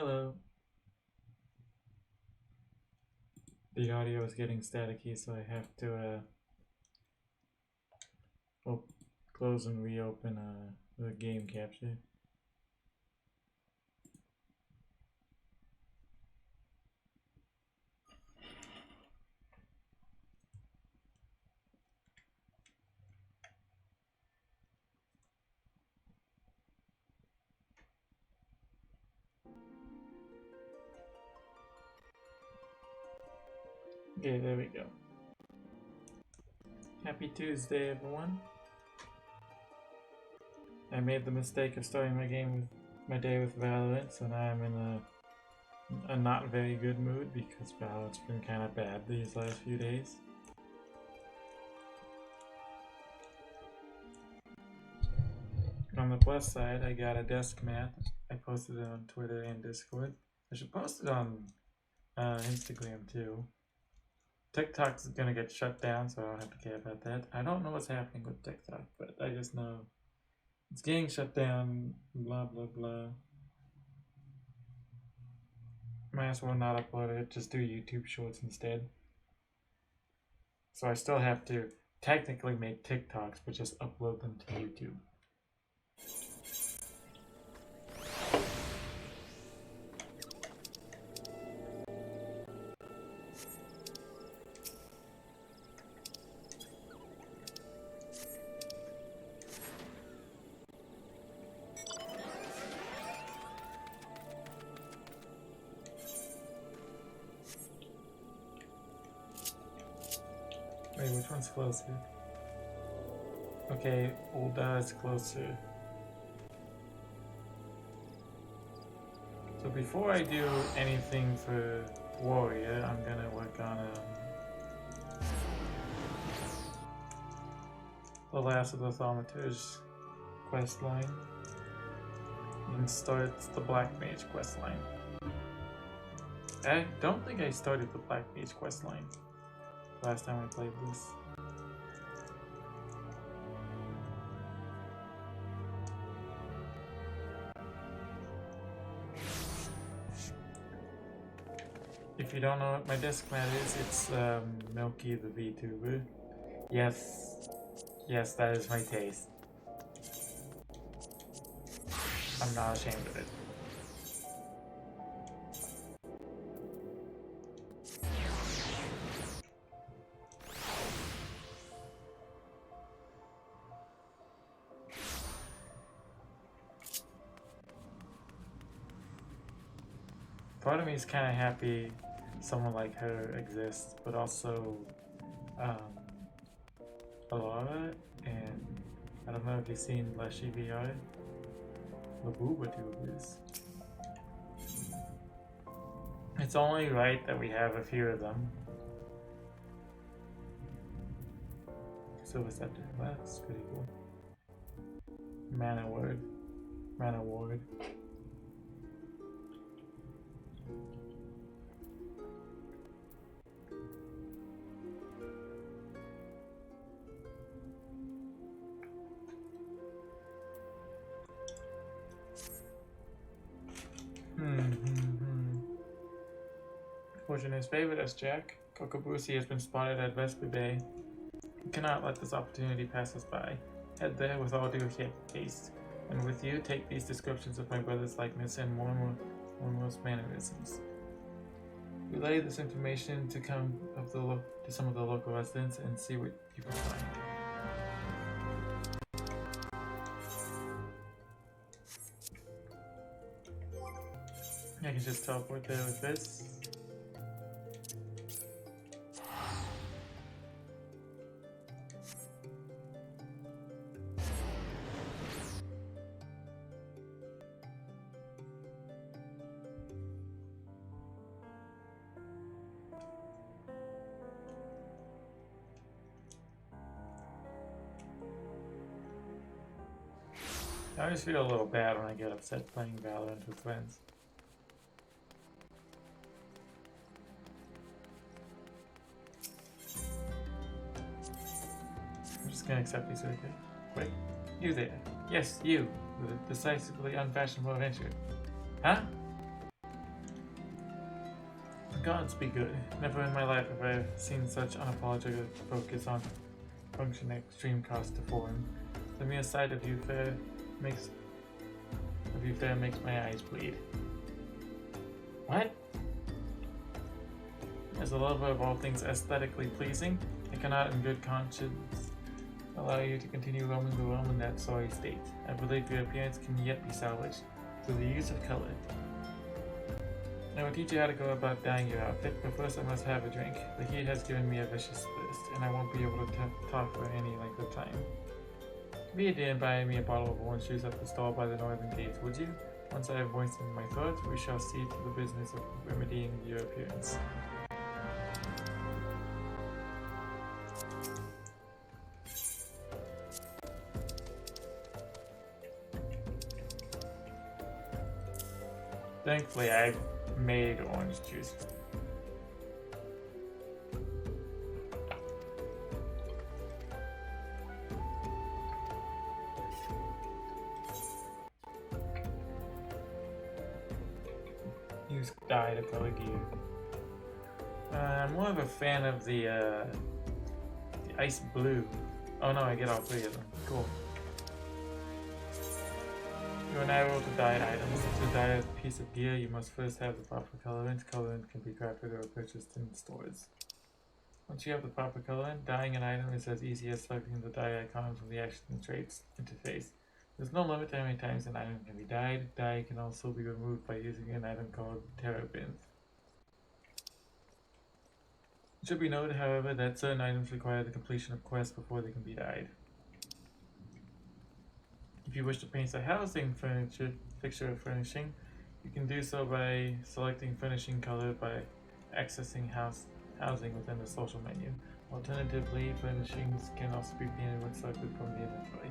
Hello. The audio is getting staticky, so I have to close and reopen the game capture. Okay, there we go. Happy Tuesday, everyone. I made the mistake of starting my day with Valorant, so now I'm in a not very good mood because Valorant's been kind of bad these last few days. On the plus side, I got a desk mat. I posted it on Twitter and Discord. I should post it on Instagram too. TikTok's gonna get shut down, so I don't have to care about that. I don't know what's happening with TikTok, but I just know it's getting shut down, blah blah blah. Might as well not upload it, just do YouTube shorts instead. So I still have to technically make TikToks, but just upload them to YouTube. Wait, which one's closer? Okay, Ulda is closer. So before I do anything for Warrior, I'm gonna work on the last of the Thaumaturge quest line. And start the Black Mage quest line. I don't think I started the Black Mage quest line last time I played this. If you don't know what my desk mat is, it's Milky the VTuber. Yes, that is my taste. I'm not ashamed of it. Part of me is kind of happy someone like her exists, but also Alara, and I don't know if you've seen Leshy VR, the Booba Tubers. It's only right that we have a few of them. Silver Scepter, that's pretty cool. Mana Ward. Fortune has favored us, Jack. Kokobusi has been spotted at Vesper Bay. We cannot let this opportunity pass us by. Head there with all due haste. And with you, take these descriptions of my brother's likeness and moremost mannerisms. Relay this information to some of the local residents and see what you can find. I can just teleport there with this. I always feel a little bad when I get upset playing Valorant with friends. I'm just gonna accept these really quick. Wait, you there. Yes, you, the decisively unfashionable adventurer. Huh? gods be good. Never in my life have I seen such unapologetic focus on function at extreme cost to form. The mere sight of you fair makes my eyes bleed. What? As a lover of all things aesthetically pleasing, I cannot in good conscience allow you to continue roaming the realm in that sorry state. I believe your appearance can yet be salvaged through the use of color. I will teach you how to go about dyeing your outfit, but first I must have a drink. The heat has given me a vicious thirst, and I won't be able to talk for any length of time. Be a dear and buy me a bottle of orange juice at the stall by the northern gates, would you? Once I have moistened my throat, we shall see to the business of remedying your appearance. Thankfully, I've made orange juice. Use dye to color gear. I'm more of a fan of the ice blue. Oh no, I get all three of them. Cool. You are now able to dye items. To dye a piece of gear, you must first have the proper colorant. Colorant can be crafted or purchased in stores. Once you have the proper colorant, dyeing an item is as easy as selecting the dye icon from the Action and Traits interface. There's no limit to how many times an item can be dyed. Dye can also be removed by using an item called Terrabinth. It should be noted, however, that certain items require the completion of quests before they can be dyed. If you wish to paint a housing fixture or furnishing, you can do so by selecting furnishing color by accessing housing within the social menu. Alternatively, furnishings can also be painted when selected from the inventory.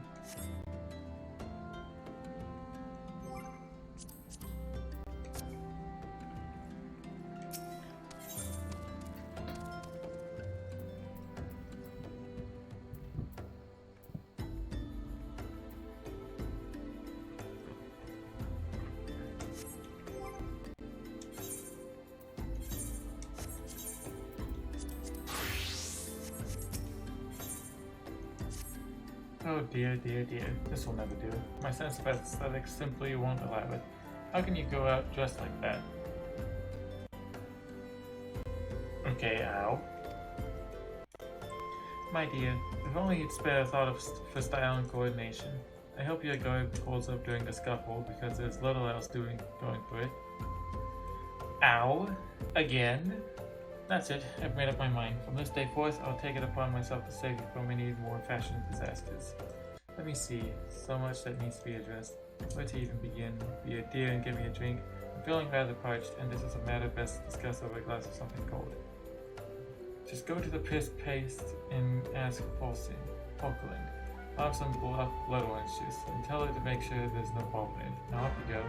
Oh dear, dear, dear. This will never do. My sense of aesthetics simply won't allow it. How can you go out dressed like that? Okay, ow. My dear, if only you'd spare a thought for style and coordination. I hope your guard holds up during the scuffle, because there's little else going for it. Ow. Again? That's it. I've made up my mind. From this day forth, I'll take it upon myself to save you from any more fashion disasters. Let me see. So much that needs to be addressed. Where to even begin? Be a dear and give me a drink. I'm feeling rather parched, and this is a matter best discussed over a glass of something cold. Just go to the piss paste and ask Polkland. I'll have some blood orange juice, and tell her to make sure there's no pulp in it. Now off you go.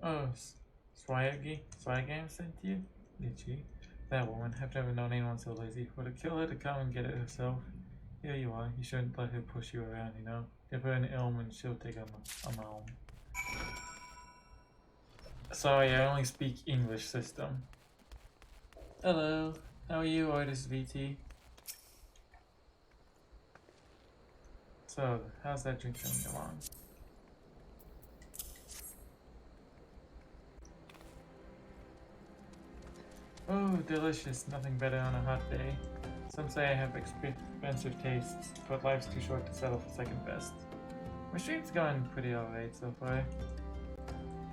Oh, Swagam sent you? Did she? That woman. I've never known anyone so lazy. Would it kill her to come and get it herself? Here you are. You shouldn't let her push you around, you know? Give her an elm and she'll take a elm. Sorry, I only speak English, system. Hello. How are you, artist VT? So, how's that drink coming along? Oh, delicious. Nothing better on a hot day. Some say I have expensive tastes, but life's too short to settle for second best. My stream's going pretty alright so far.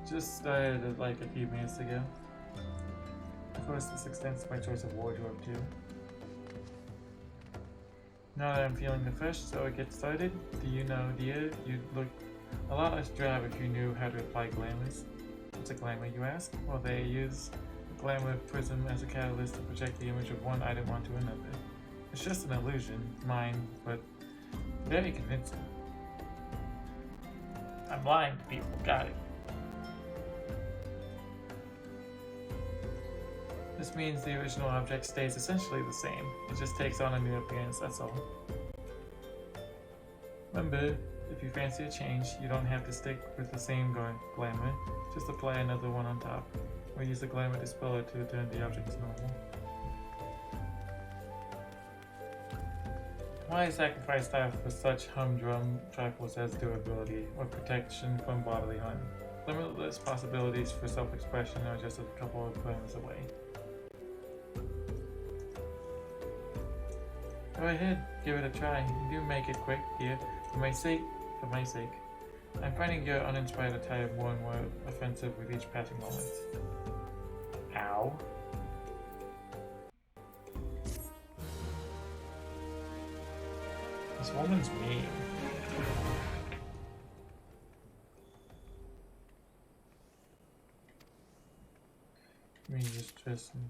Just started it like a few minutes ago. Of course, this extends my choice of wardrobe too. Now that I'm feeling refreshed, so I get started, do you know, dear, you'd look a lot less drab if you knew how to apply glamours. What's a glamour, you ask? Well, they use glamour prism as a catalyst to project the image of one item onto another. It's just an illusion, mine, but very convincing. I'm lying to people, got it. This means the original object stays essentially the same. It just takes on a new appearance, that's all. Remember, if you fancy a change, you don't have to stick with the same glamour. Just apply another one on top, or use the glamour dispeller to return the object as normal. Why sacrifice stuff for such humdrum trifles as durability or protection from bodily harm? Limitless possibilities for self-expression are just a couple of glamours away. Go ahead, give it a try. You do make it quick, dear. For my sake. I'm finding your uninspired attire more and more offensive with each passing moment. Ow. This woman's mean. Let me just dress and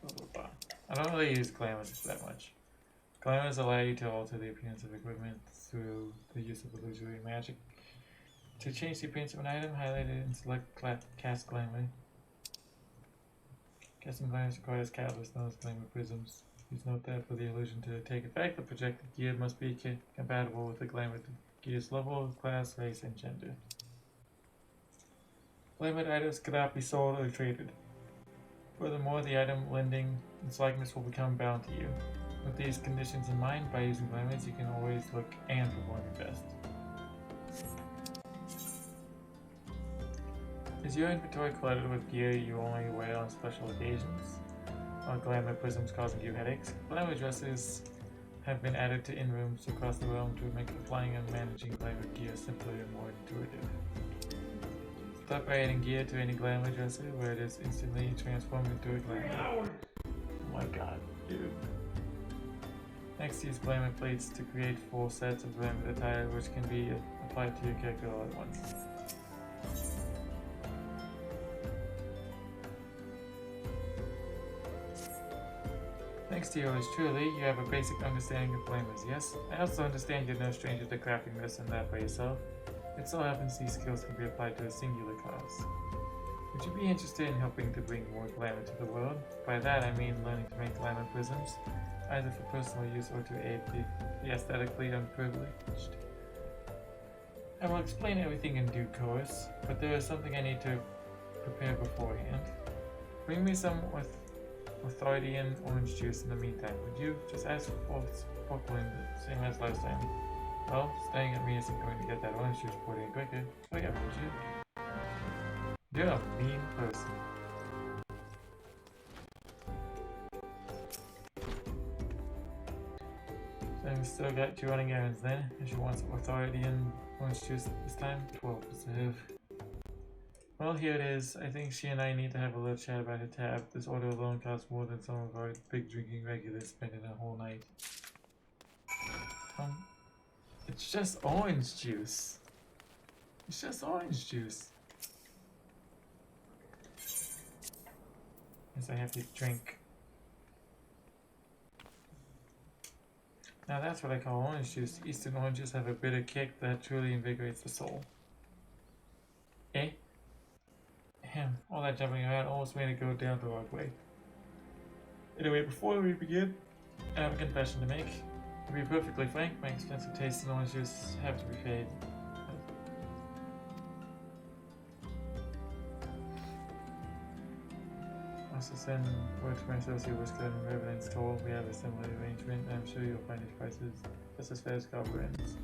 blah blah blah. I don't really use glamours that much. Glamours allow you to alter the appearance of equipment through the use of illusory magic. To change the appearance of an item, highlight it and select Cast Glamour. Casting glamours requires catalyst known as glamour prisms. Please note that for the illusion to take effect, the projected gear must be compatible with the glamour gear's level, class, race, and gender. Glamored items cannot be sold or traded. Furthermore, the item lending its likeness will become bound to you. With these conditions in mind, by using glamours, you can always look and perform your best. Is your inventory cluttered with gear you only wear on special occasions? Are glamour prisms causing you headaches? Glamour dresses have been added to in-rooms across the realm to make applying and managing glamour gear simpler and more intuitive. Start by adding gear to any glamour dresser where it is instantly transformed into a glamour. Oh my god, dude. Next, use glamour plates to create full sets of glamour attire which can be applied to your character all at once. Thanks to yours truly, you have a basic understanding of glamours, yes? I also understand you're no stranger to crafting this and that by yourself. It so happens these skills can be applied to a singular cause. Would you be interested in helping to bring more glamour to the world? By that I mean learning to make glamour prisms, either for personal use or to aid the aesthetically unprivileged. I will explain everything in due course, but there is something I need to prepare beforehand. Bring me some authority and orange juice in the meantime, would you? Just ask for Spockling, the same as last time. Well, staring at me isn't going to get that orange juice poured in quicker. Oh yeah, would you? You're a mean person. So I've still got 2 running errands then. And she wants authority and orange juice this time. 12 reserve. Well, here it is. I think she and I need to have a little chat about her tab. This order alone costs more than some of our big drinking regulars spend in a whole night. It's just orange juice. It's just orange juice. Guess I have to drink. Now that's what I call orange juice. Eastern oranges have a bitter kick that truly invigorates the soul. Eh? All that jumping around almost made it go down the wrong way. Anyway, before we begin, I have a confession to make. To be perfectly frank, my expensive taste in orange juice have to be paid. Also send word to my associate Whisker and Reverend's told we have a similar arrangement, and I'm sure you'll find his prices just as fair as goblins.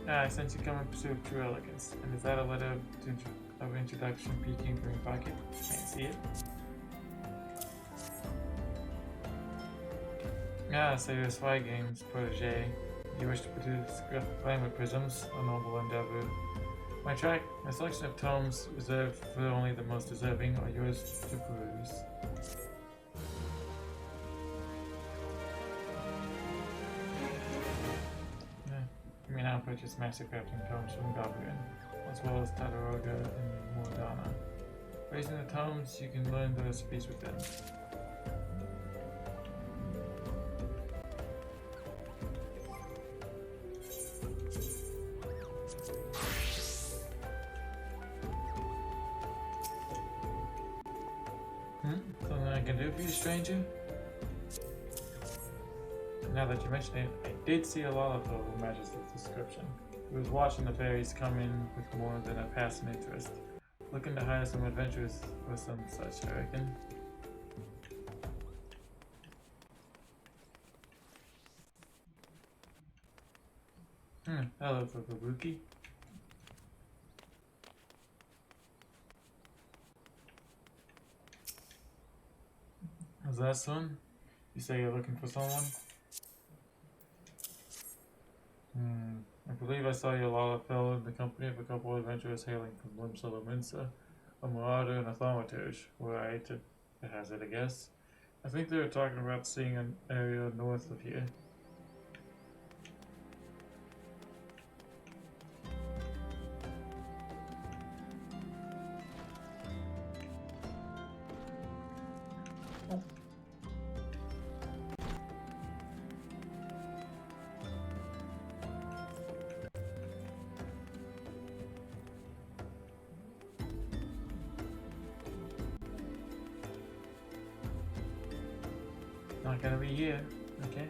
I sent you come in pursuit of true elegance. And is that a letter of introduction peeking from your pocket? Can't see it. So you're a Spy Games protege. You wish to produce glamour prisms, a noble endeavor. My selection of tomes reserved for only the most deserving are yours to peruse. You may now purchase master crafting tomes from Goblin, as well as Tataroga and Mordana. By using the tomes, you can learn the recipes with them. do for you, stranger? Now that you mention it, I did see a Lalafell who matches this description. He was watching the fairies come in with more than a passing interest. Looking to hire some adventurers or some such, I reckon. Hello, Fukabuki. Is that son? You say you're looking for someone? I believe I saw your Lalafell in the company of a couple of adventurers hailing from Limsalaminsa, a marauder and a thaumaturge, were I to hazard a guess. I think they were talking about seeing an area north of here. Not gonna be here, okay?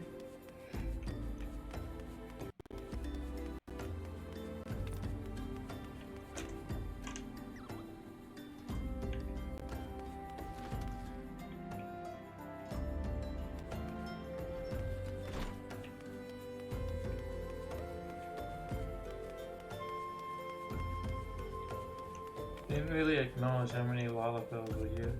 Didn't really acknowledge how many Lalafells were here.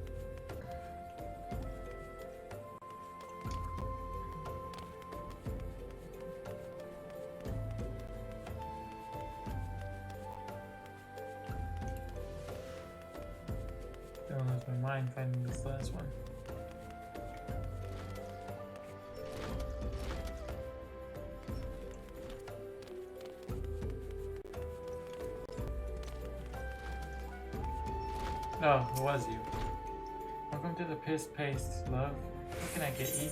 Don't lose my mind finding this last one. Oh, it was you. Welcome to the Piss Paste, love. What can I get you?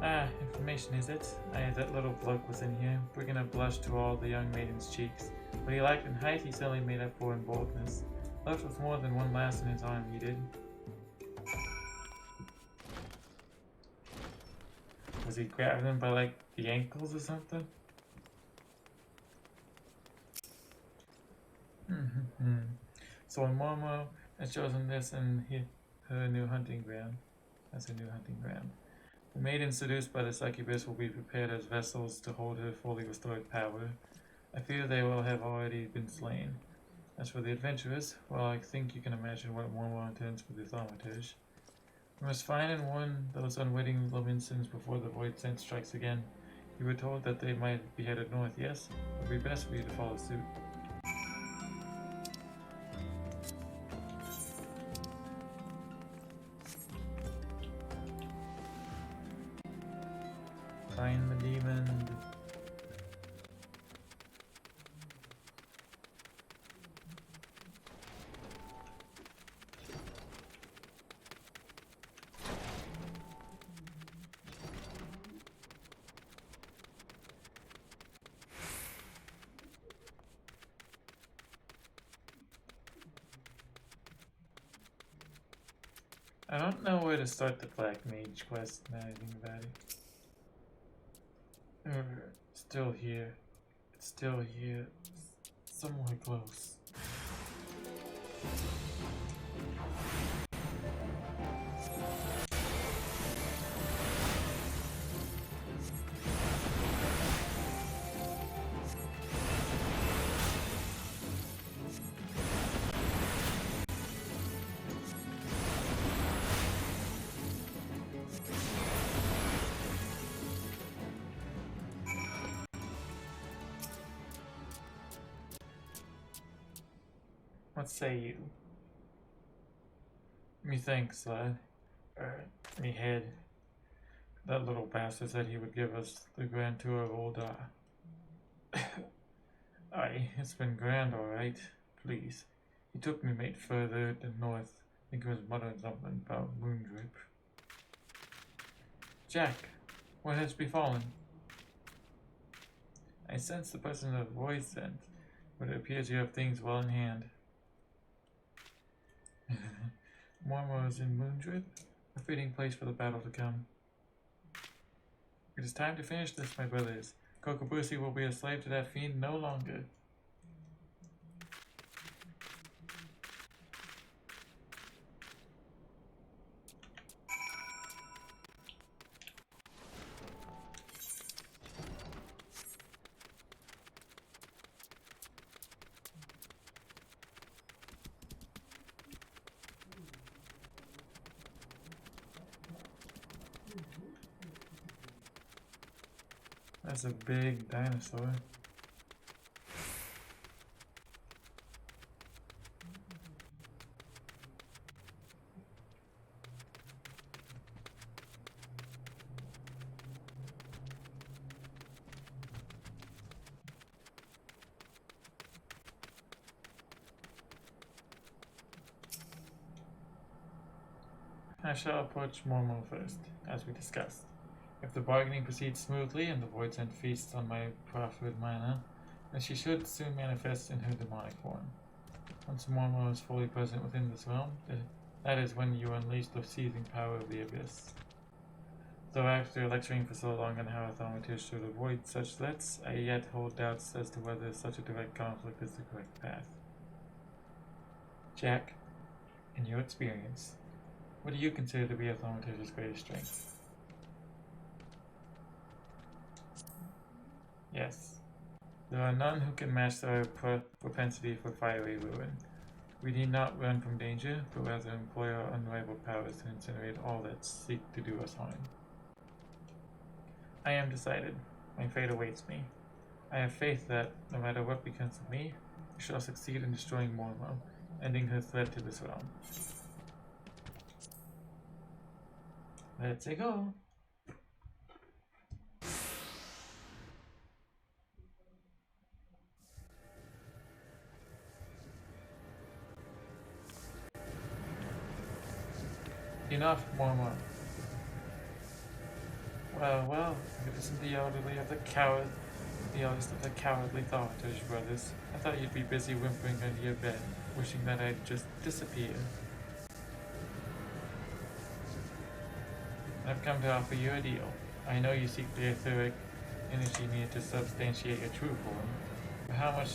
Ah, information is it? That little bloke was in here, bringing a blush to all the young maiden's cheeks. What he lacked in height, he certainly made up for in boldness. Left with more than one lass in his arm, he did. Was he grabbing them by, like, the ankles or something? So Momo has chosen this and her new hunting ground. That's her new hunting ground. The maidens seduced by the succubus will be prepared as vessels to hold her fully restored power. I fear they will have already been slain. As for the adventurers, well, I think you can imagine what Momo intends for the thaumaturge. We must find and warn those unwitting Lominsons before the void sense strikes again. You were told that they might be headed north, yes? It would be best for you to follow suit. Find the demon. I don't know where to start the Black Mage quest now I think about it. Still here. It's still here. Somewhere close. What say you? Methinks, lad. Me head. That little bastard said he would give us the grand tour of Old Aye, it's been grand, alright. Please. He took me mate further to north. I think he was muttering something about Moondrip. Jack, what has befallen? I sense the person of voice sent, but it appears you have things well in hand. Mormo is in Moondrip, a fitting place for the battle to come. It is time to finish this, my brothers. Kokobushi will be a slave to that fiend no longer. That's a big dinosaur. I shall approach Mormo first, as we discussed. If the bargaining proceeds smoothly and the Void Scent feasts on my proffered mana, then she should soon manifest in her demonic form. Once Mormo is fully present within this realm, that is when you unleash the seething power of the Abyss. Though after lecturing for so long on how authorities should avoid such threats, I yet hold doubts as to whether such a direct conflict is the correct path. Jack, in your experience, what do you consider to be a thaumaturge's greatest strength? Yes. There are none who can match our propensity for fiery ruin. We need not run from danger, but rather employ our unrivaled powers to incinerate all that seek to do us harm. I am decided. My fate awaits me. I have faith that, no matter what becomes of me, we shall succeed in destroying Mormo, ending her threat to this realm. Let's go. Enough, Mormo. Well, it isn't the elderly of the coward, the eldest of the cowardly thaumaturge brothers. I thought you'd be busy whimpering under your bed, wishing that I'd just disappear. I've come to offer you a deal. I know you seek the etheric energy needed to substantiate your true form, but how much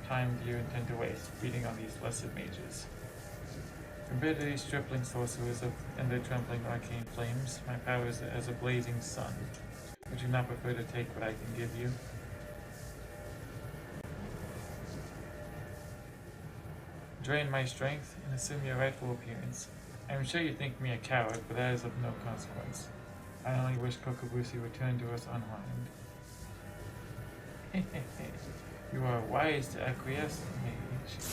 time do you intend to waste feeding on these blessed mages? Compared to these stripling sorcerers and their trembling arcane flames, my power is as a blazing sun. Would you not prefer to take what I can give you? Drain my strength and assume your rightful appearance. I am sure you think me a coward, but that is of no consequence. I only wish Kokobushi returned to us unharmed. You are wise to acquiesce, mage.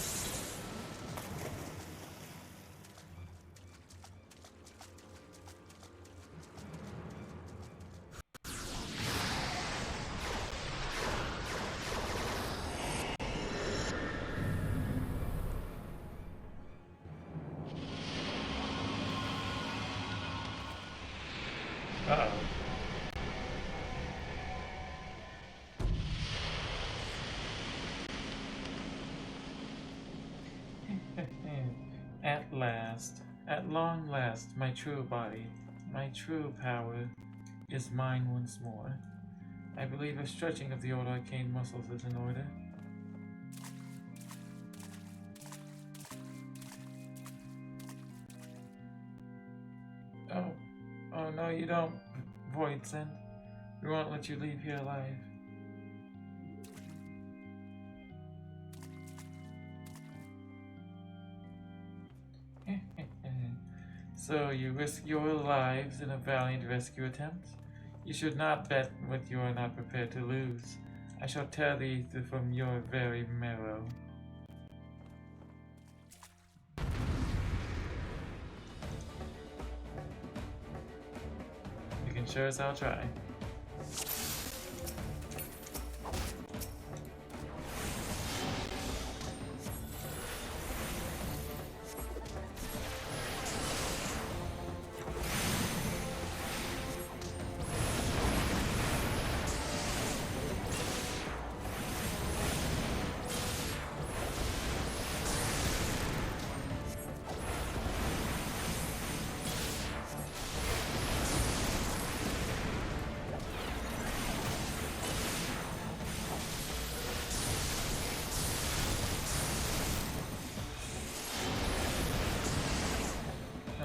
At long last, my true body, my true power, is mine once more. I believe a stretching of the old arcane muscles is in order. Oh no, you don't, Void Scent. We won't let you leave here alive. So you risk your lives in a valiant rescue attempt? You should not bet what you are not prepared to lose. I shall tear thee from your very marrow. You can sure as I'll try.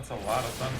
That's a lot of thunder.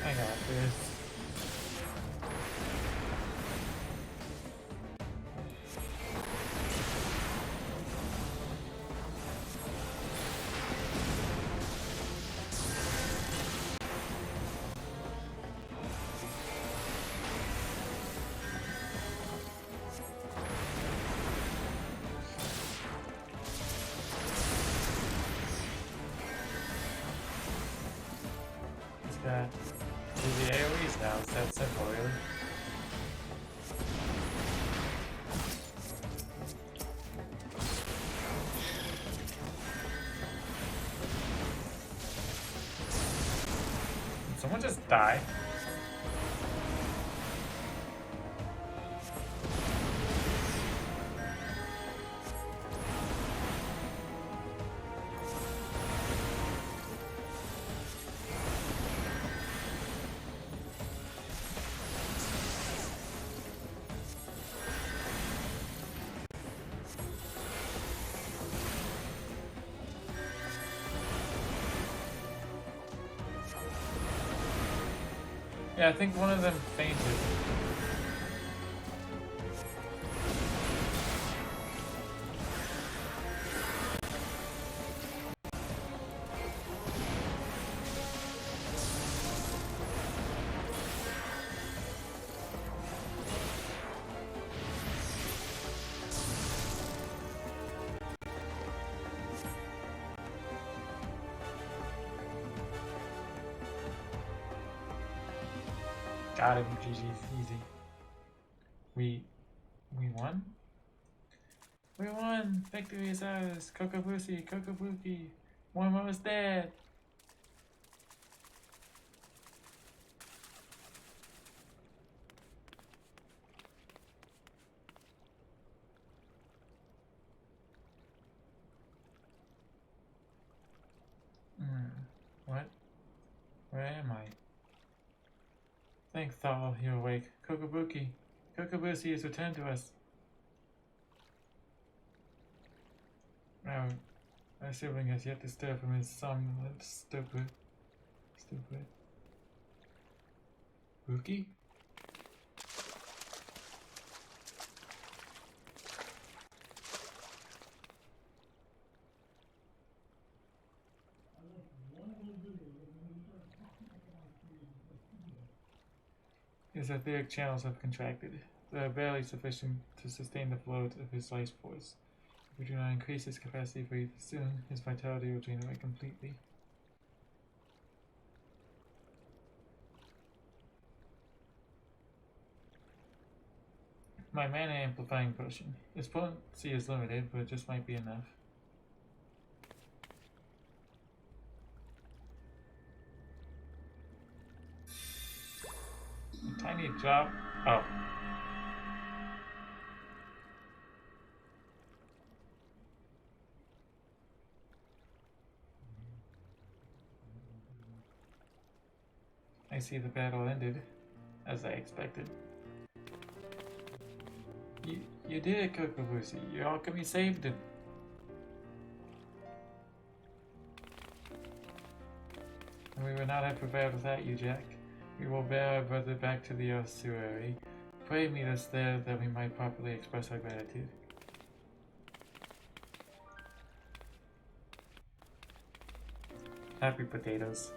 I got this. What's that? The AoEs now, it's that simple, really. Did someone just die? Yeah, I think one of them fainted. Got him, GG, easy. We won? We won! Victory is ours! Kokobushi, Kokobuki! Momo is dead! What? Where am I? Thanks, Thal, you're awake. Kokobuki! Kokobushi has returned to us! Now, our sibling has yet to stir from his somnolent stupid. Buki? His etheric channels have contracted. They are barely sufficient to sustain the flow of his life force. If we do not increase his capacity to breathe soon, his vitality will drain away completely. My mana amplifying potion. Its potency is limited, but it just might be enough. A tiny drop. Oh. I see the battle ended, as I expected. You did it, Kokobushi. Your alchemy saved him. And we would not have prevailed without you, Jack. We will bear our brother back to the ossuary. Pray meet us there that we might properly express our gratitude. Happy potatoes.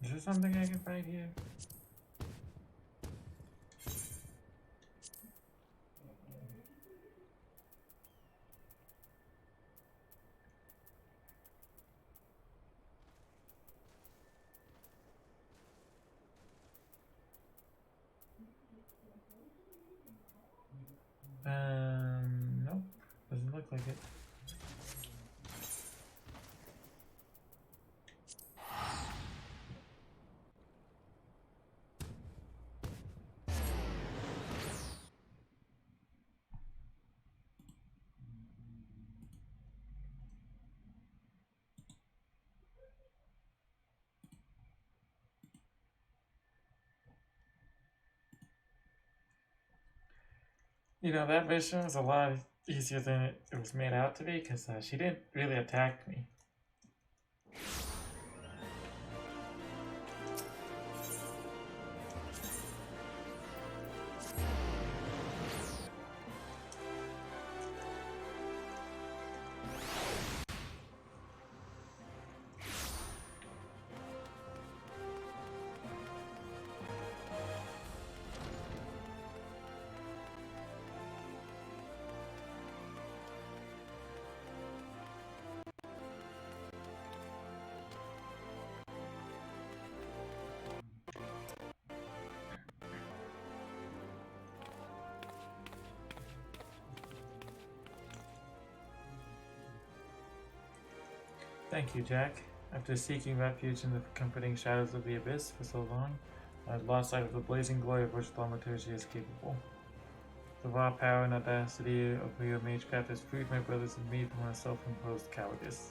Is there something I can find here? Nope. Doesn't look like it. You know, that mission was a lot easier than it was made out to be, because she didn't really attack me. Thank you, Jack. After seeking refuge in the comforting shadows of the abyss for so long, I had lost sight of the blazing glory of which thaumaturgy is capable. The raw power and audacity of your magecraft has freed my brothers and me from our self-imposed cowardice.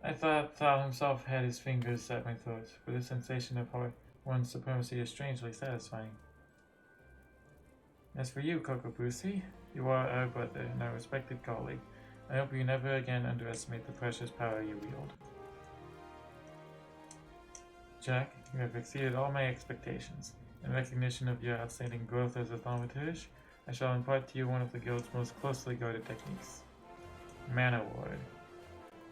I thought Thal himself had his fingers at my throat, but the sensation of one's supremacy is strangely satisfying. As for you, Kokobushi, you are our brother and our respected colleague. I hope you never again underestimate the precious power you wield. Jack, you have exceeded all my expectations. In recognition of your outstanding growth as a thaumaturge, I shall impart to you one of the guild's most closely guarded techniques. Mana Ward.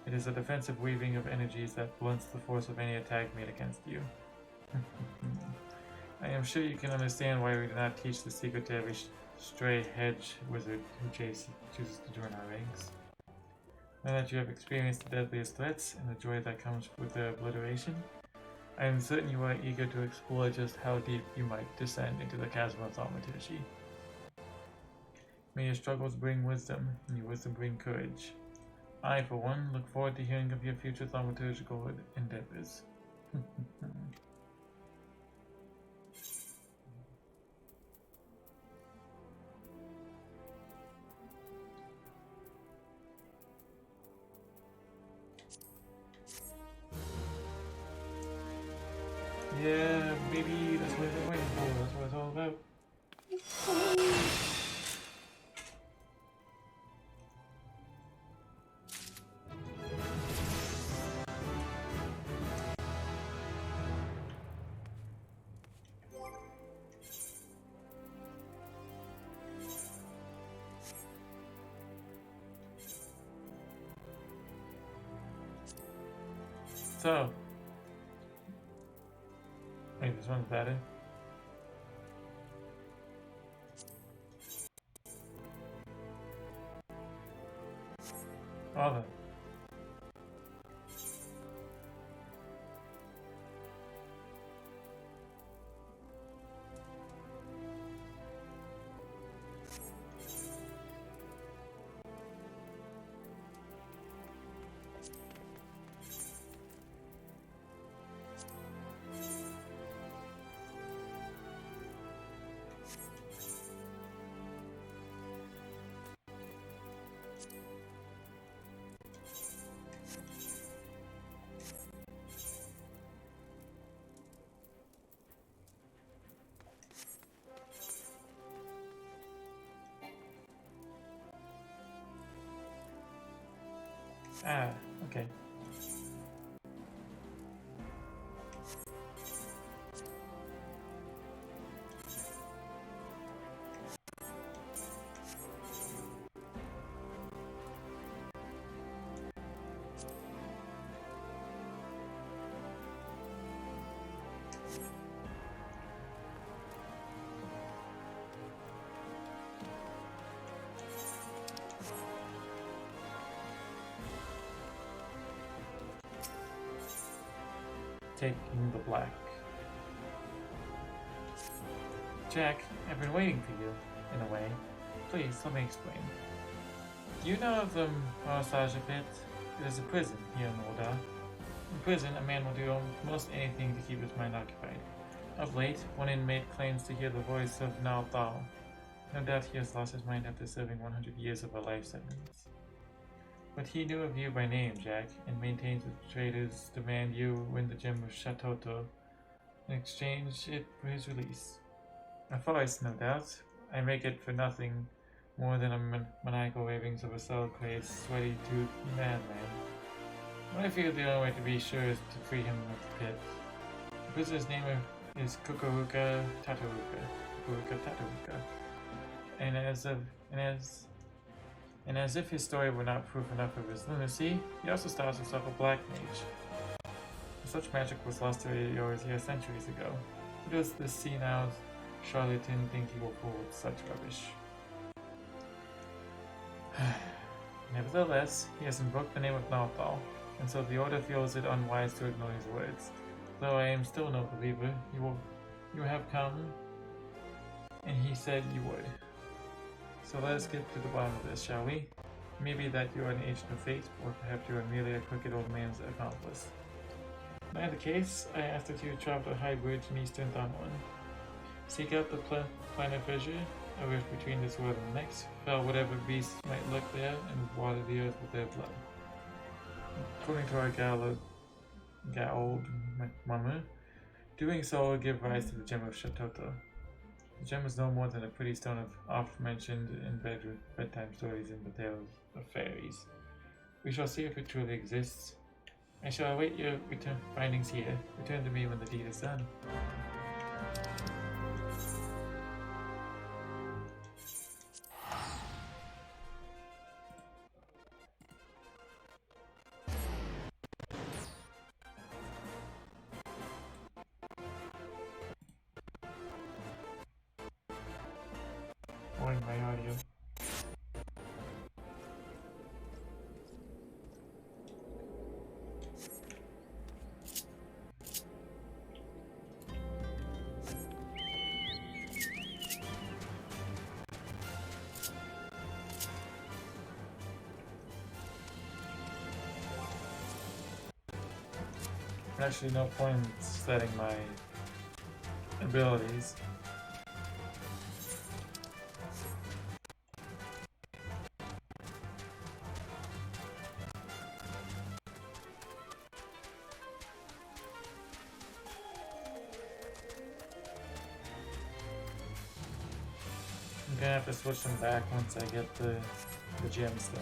It is a defensive weaving of energies that blunts the force of any attack made against you. I am sure you can understand why we do not teach the secret to every stray hedge wizard who chooses to join our ranks. Now that you have experienced the deadliest threats and the joy that comes with their obliteration, I am certain you are eager to explore just how deep you might descend into the chasm of thaumaturgy. May your struggles bring wisdom, and your wisdom bring courage. I, for one, look forward to hearing of your future thaumaturgical endeavors. Yeah, baby, that's what we're waiting for. That's what it's all about. so? Wait, this one's better. Well then. Ah, okay. Taking the black. Jack, I've been waiting for you, in a way. Please, let me explain. Do you know of the massage pit? It is a prison here in Orda. In prison, a man will do almost anything to keep his mind occupied. Of late, one inmate claims to hear the voice of Nal Thal. No doubt he has lost his mind after serving 100 years of a life sentence. But he knew of you by name, Jack, and maintains that traitors demand you win the gem of Shatoto and exchange it for his release. A farce, no doubt. I make it for nothing more than a maniacal ravings of a cell-crazed, sweaty-toothed madman. I feel the only way to be sure is to free him of the pit. The prisoner's name is Kukuruka Tataruka. Kukuruka Tataruka. And as if his story were not proof enough of his lunacy, he also styles himself a black mage. Such magic was lost to yours here centuries ago. Who does this senile charlatan think he will pull with such rubbish? Nevertheless, he has invoked the name of Nalthal, and so the Order feels it unwise to ignore his words. Though I am still no believer, you have come, and he said you would. So let us get to the bottom of this, shall we? Maybe that you are an agent of fate, or perhaps you are merely a crooked old man's accomplice. In either case, I ask that you travel to High Bridge in eastern Thanalan. Seek out the planet fissure, a rift between this world and the next, fell whatever beasts might lurk there, and water the earth with their blood. According to our Gaold Mama, doing so will give rise to the gem of Shatoto. The gem is no more than a pretty stone of oft mentioned in bedtime stories and the tales of fairies. We shall see if it truly exists. I shall await your findings here. Return to me when the deed is done. My audio. Actually, no point in setting my abilities. I'm gonna have to switch them back once I get the gemstone.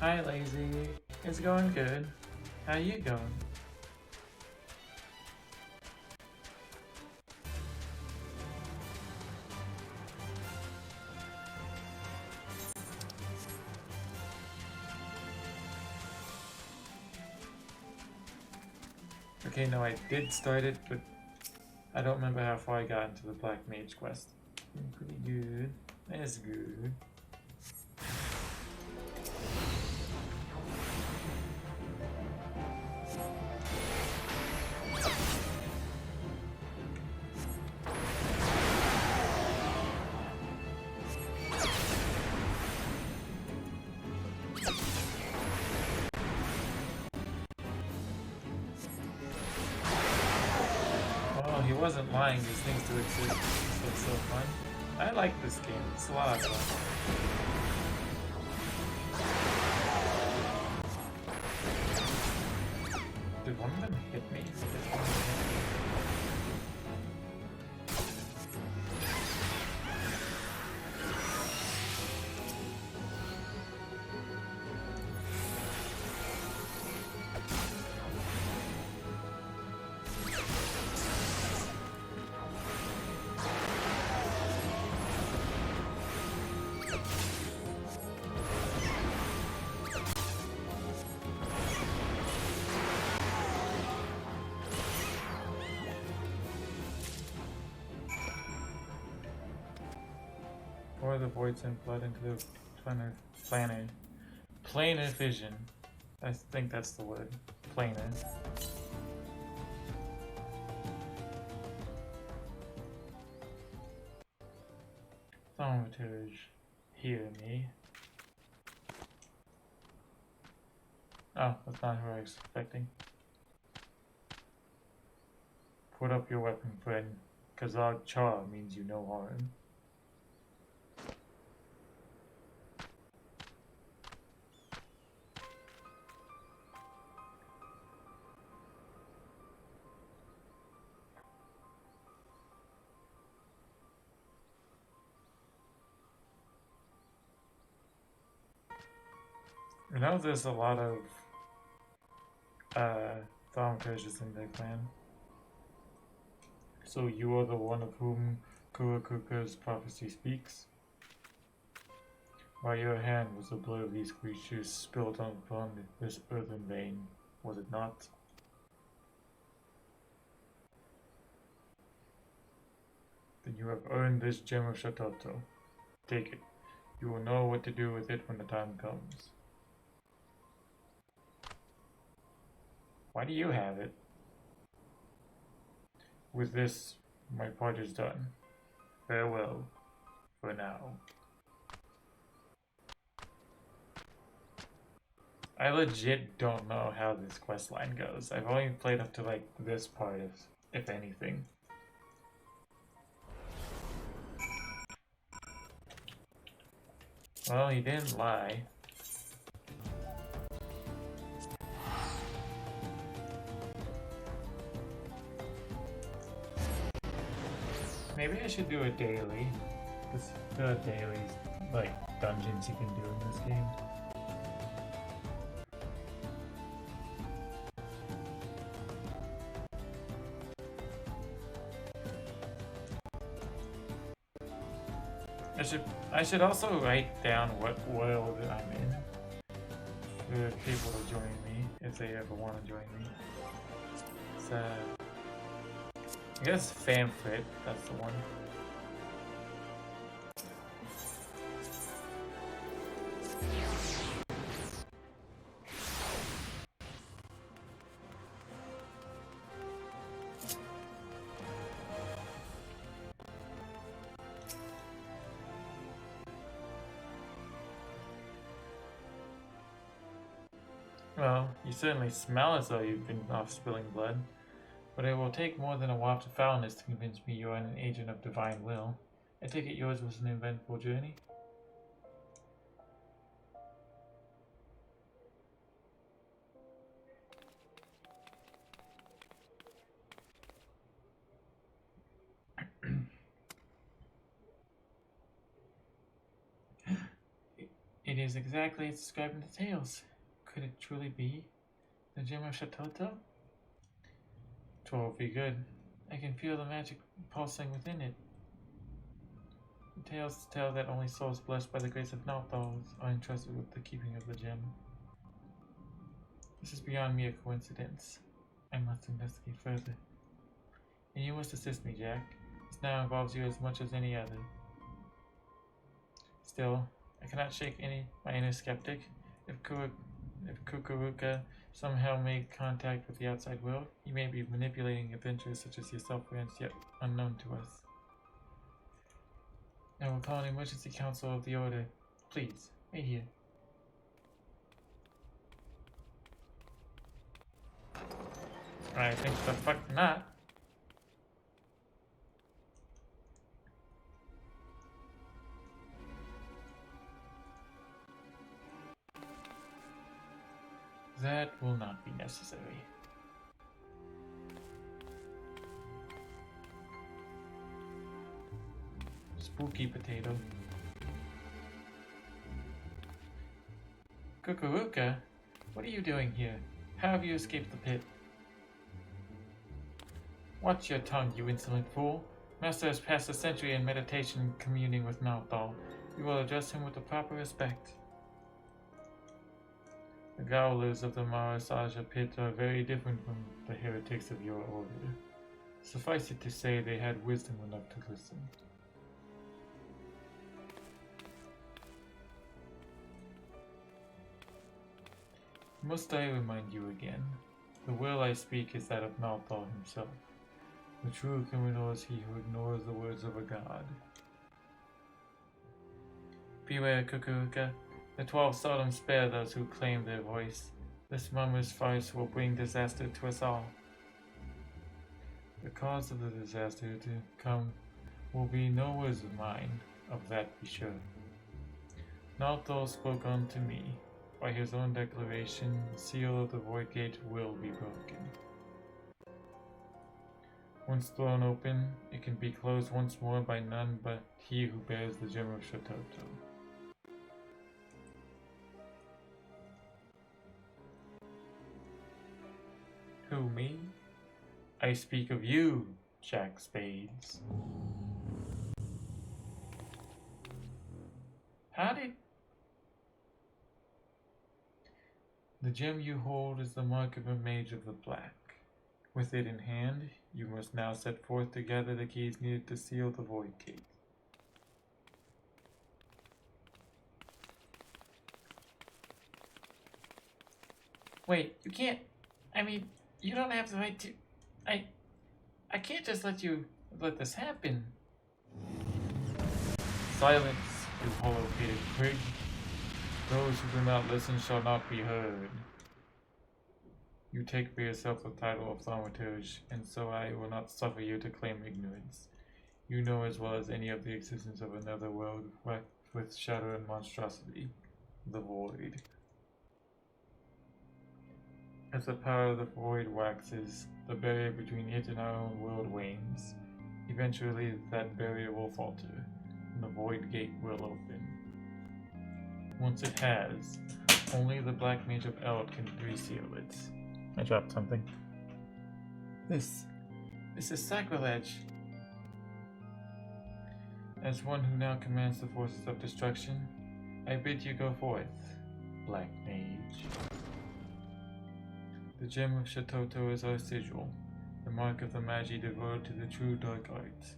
Hi, Lazy. It's going good. How you going? Okay, no, I did start it, but I don't remember how far I got into the Black Mage quest. Pretty good. That's good. Oh, he wasn't lying. These things do exist. It's so fun. I like this game. It's a lot of fun. Did one of them hit me? Pour the void sent blood into the planar vision. I think that's the word. Planar. Thaumaturge. Hear me. Oh, that's not who I was expecting. Put up your weapon, friend. Kazag Char means you no harm. I know there's a lot of thaumaturges in their clan. So you are the one of whom Kurakuka's prophecy speaks? By your hand was the blood of these creatures spilled upon this earthen vein, was it not? Then you have earned this gem of Shatoto. Take it. You will know what to do with it when the time comes. Why do you have it? With this, my part is done. Farewell, for now. I legit don't know how this quest line goes. I've only played up to like this part, if anything. Well, he didn't lie. Maybe I should do a daily. The daily, like, dungeons you can do in this game. I should also write down what world I'm in for people to join me, if they ever want to join me. It's I guess Famfrit, that's the one. Well, you certainly smell as though you've been off spilling blood. But it will take more than a waft of foulness to convince me you are an agent of divine will. I take it yours was an eventful journey? It is exactly as described in the tales. Could it truly be the gem of Shatoto? 12 be good. I can feel the magic pulsing within it. The tales tell that only souls blessed by the grace of Nathals are entrusted with the keeping of the gem. This is beyond mere coincidence. I must investigate further. And you must assist me, Jack. This now involves you as much as any other. Still, I cannot shake my inner skeptic. If Kukuruka somehow made contact with the outside world, he may be manipulating adventurers such as yourself for ends yet unknown to us. I will call an emergency council of the Order. Please, wait here. I think the fuck not. That will not be necessary. Spooky potato. Kukuruka, what are you doing here? How have you escaped the pit? Watch your tongue, you insolent fool. Master has passed a century in meditation communing with Nathal. You will address him with the proper respect. The Gowlers of the Marasaja pit are very different from the heretics of your order. Suffice it to say they had wisdom enough to listen. Must I remind you again? The will I speak is that of Nathal himself. The true criminal is he who ignores the words of a god. Beware, Kukuruka. The 12 seldom spare those who claim their voice. This mummer's farce will bring disaster to us all. The cause of the disaster to come will be no words of mine, of that be sure. Nathal spoke unto me. By his own declaration, the seal of the Void Gate will be broken. Once thrown open, it can be closed once more by none but he who bears the gem of Shatoto. Who, me? I speak of you, Jack Spades. How did... The gem you hold is the mark of a mage of the black. With it in hand, you must now set forth to gather the keys needed to seal the Void Gate. Wait, you can't... I mean, you don't have the right to... I can't just let this happen. Silence, you hollow-pated prig. Those who do not listen shall not be heard. You take for yourself the title of thaumaturge, and so I will not suffer you to claim ignorance. You know as well as any of the existence of another world wrecked with shadow and monstrosity, the Void. As the power of the Void waxes, the barrier between it and our own world wanes. Eventually, that barrier will falter, and the Void Gate will open. Once it has, only the Black Mage of Eld can reseal it. I dropped something. This is sacrilege. As one who now commands the forces of destruction, I bid you go forth, Black Mage. The gem of Shatoto is our sigil, the mark of the Magi devoted to the true dark arts.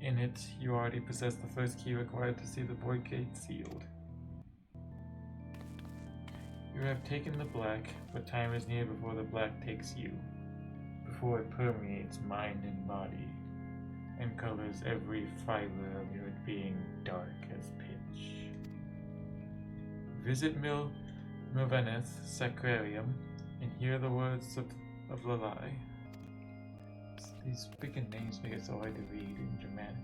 In it, you already possess the first key required to see the Void Gate sealed. You have taken the black, but time is near before the black takes you, before it permeates mind and body, and colors every fiber of your being dark as pitch. Visit Milvaneth Sacrarium, and hear the words of Lalai. These freaking names make it so hard to read and dramatic.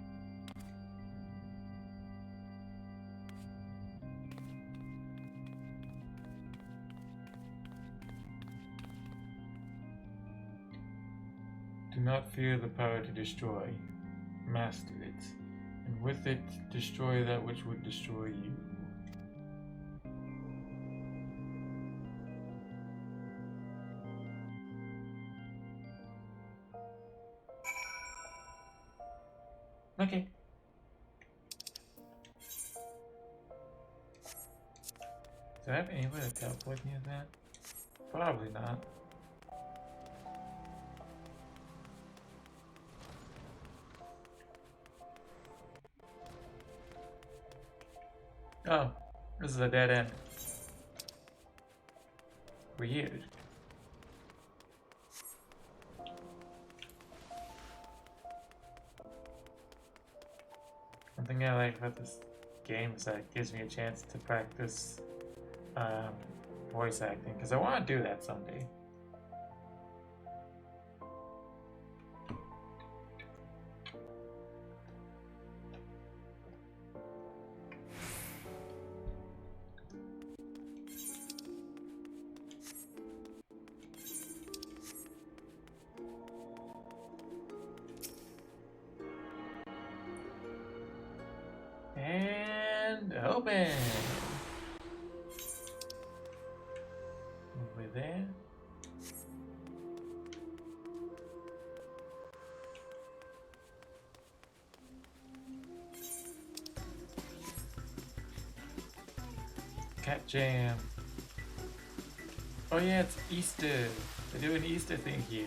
Do not fear the power to destroy. Master it, and with it destroy that which would destroy you. Okay. Do I have any way to teleport near that? Probably not. Oh, this is a dead end. Weird. One thing I like about this game is that it gives me a chance to practice voice acting, because I want to do that someday. And open. Over there. Cat Jam. Oh yeah, it's Easter. They do an Easter thing here.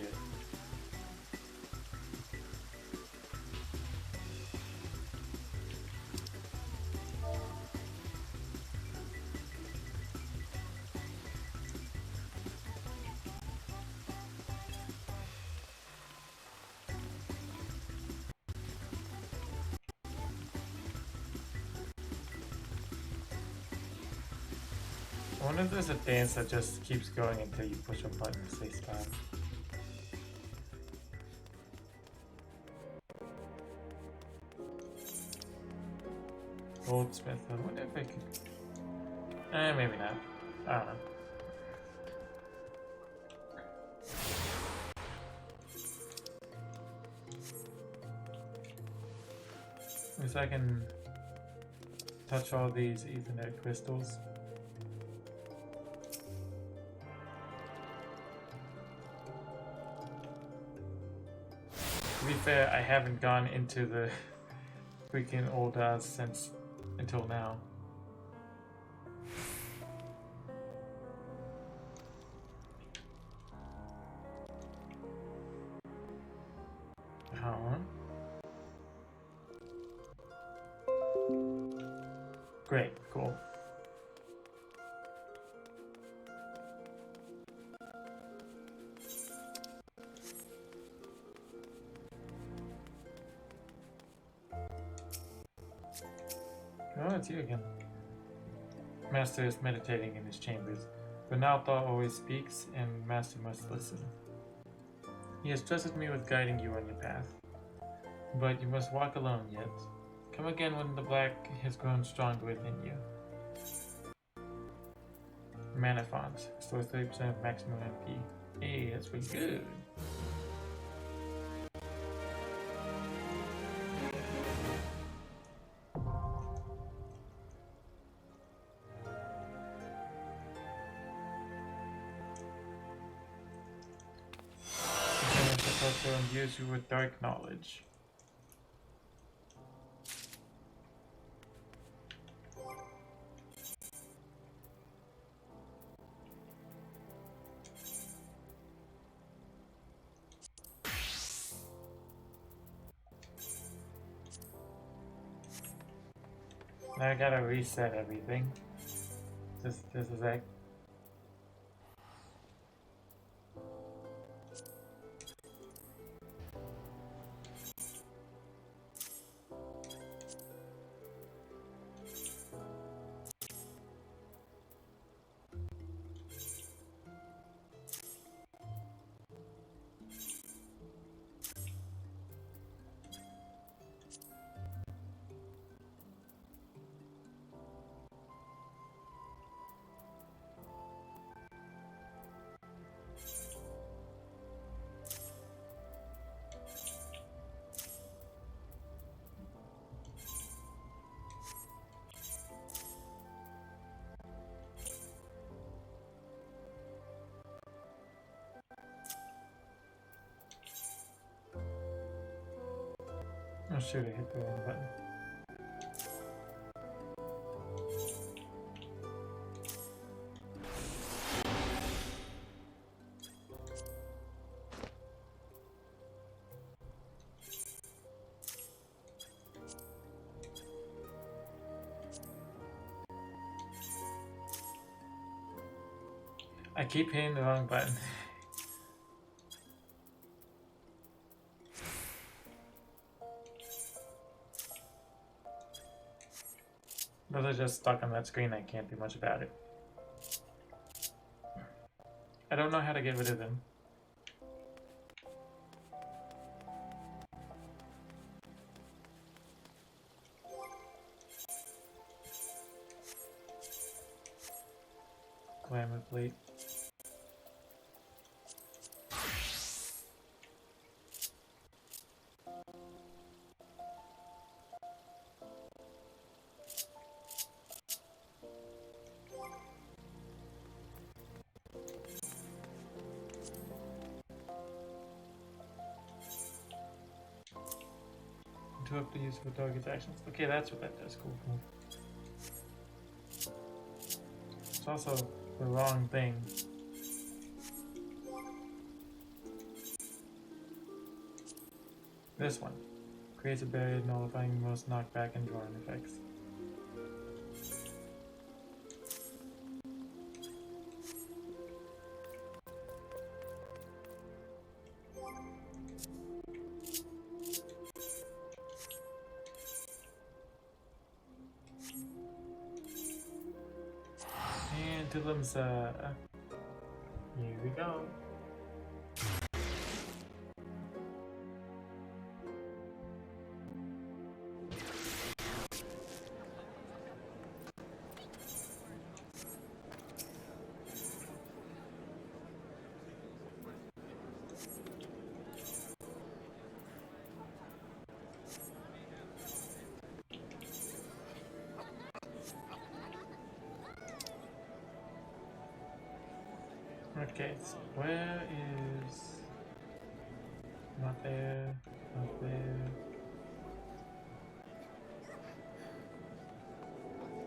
I wonder if there's a dance that just keeps going until you push a button to say stop. Goldsmith, I wonder if I could... maybe not. I don't know. At least I can touch all these Ethernet crystals. To be fair, I haven't gone into the freaking old since until now. Great, cool. Oh, it's you again. Master is meditating in his chambers, but now thought always speaks, and Master must listen. He has trusted me with guiding you on your path, but you must walk alone yet. Come again when the black has grown stronger within you. Mana font restores 30% of maximum MP. Hey, that's pretty good. Imbues you with dark knowledge. Now I gotta reset everything. This is like Oh shoot, I hit the wrong button. I keep hitting the wrong button. Those are just stuck on that screen, I can't do much about it. I don't know how to get rid of them. Glamour plate. To have to use for target actions. Okay, that's what that does. Cool, cool. It's also the wrong thing. This one creates a barrier nullifying most knockback and drawing effects. And Tilimsa. Here we go. Okay, so where is... Not there, not there.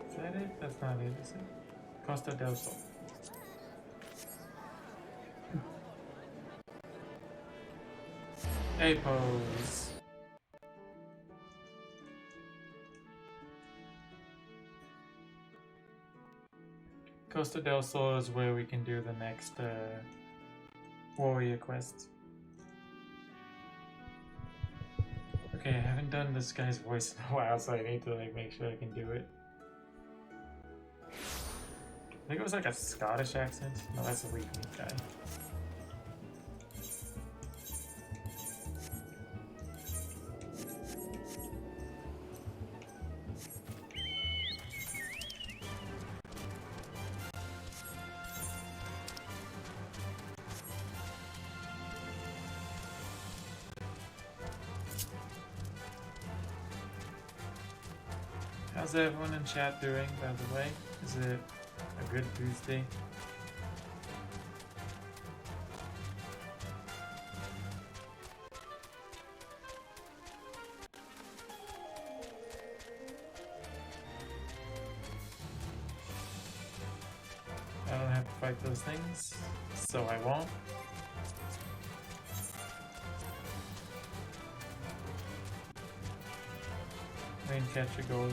Is that it? That's not it, is it? Costa del Sol. A pose. Costa del Sol is where we can do the next warrior quest. Okay, I haven't done this guy's voice in a while, so I need to like make sure I can do it. I think it was like a Scottish accent. No, that's a weak guy. How's everyone in chat doing, by the way? Is it a good Tuesday? I don't have to fight those things, so I won't. Rain catcher goalie.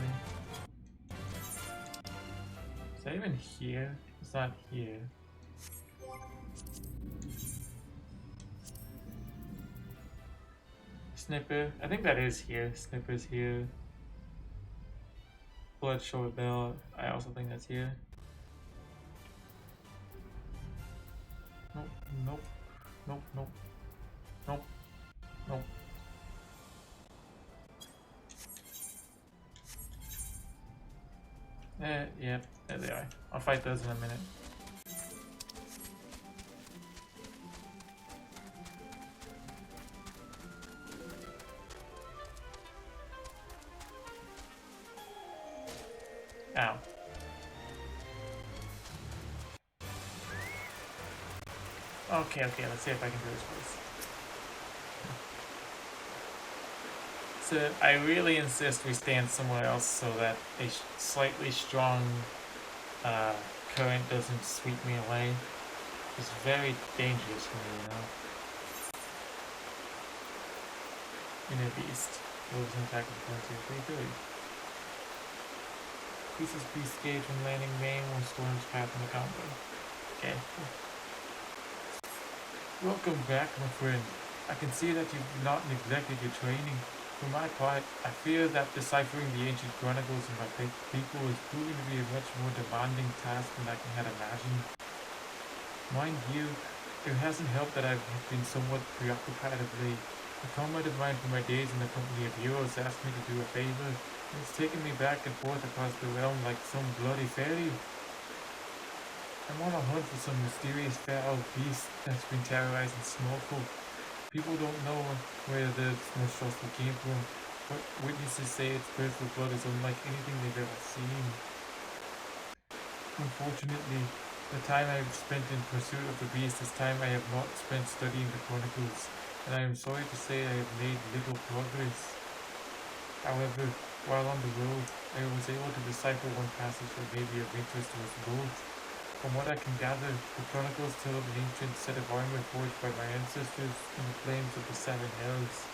Is that even here? It's not here. Snipper. I think that is here. Snipper's here. Bloodshort Bell. I also think that's here. Nope. Nope. Nope. Nope. Nope. Nope. Yeah, there they are. I'll fight those in a minute. Ow. Okay, let's see if I can do this first. So I really insist we stand somewhere else so that a slightly strong current doesn't sweep me away. It's very dangerous for me, you know. Inner beast. Wolves and attack with plenty of free. Increases beast gauge when landing main when storms path in the combo. Okay. Welcome back, my friend. I can see that you've not neglected your training. For my part, I fear that deciphering the ancient chronicles of my people is proving to be a much more demanding task than I had imagined. Mind you, it hasn't helped that I've been somewhat preoccupied of late. A comrade of mine from my days in the company of heroes asked me to do a favor, and it's taken me back and forth across the realm like some bloody fairy. I'm on a hunt for some mysterious foul beast that's been terrorizing Smallfolk. People don't know where the monstrosity came from, but witnesses say its birth with blood is unlike anything they've ever seen. Unfortunately, the time I've spent in pursuit of the beast is time I have not spent studying the chronicles, and I am sorry to say I have made little progress. However, while on the road, I was able to decipher one passage that may be of interest to us both. From what I can gather, the chronicles tell of an ancient set of armor forged by my ancestors in the flames of the Seven Hells,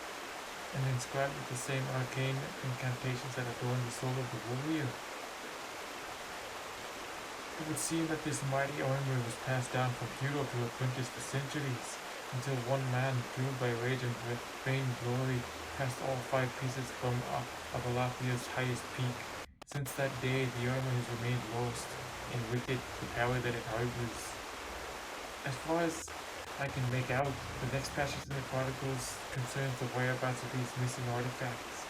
and inscribed with the same arcane incantations that adorn the soul of the warrior. It would seem that this mighty armor was passed down from hero to apprentice for centuries, until one man, fueled by rage and vain glory, passed all 5 pieces from Abalathia's highest peak. Since that day, the armor has remained lost, and with it, the power that it harbors. As far as I can make out, the next passage in the Chronicles concerns the whereabouts of these missing artifacts.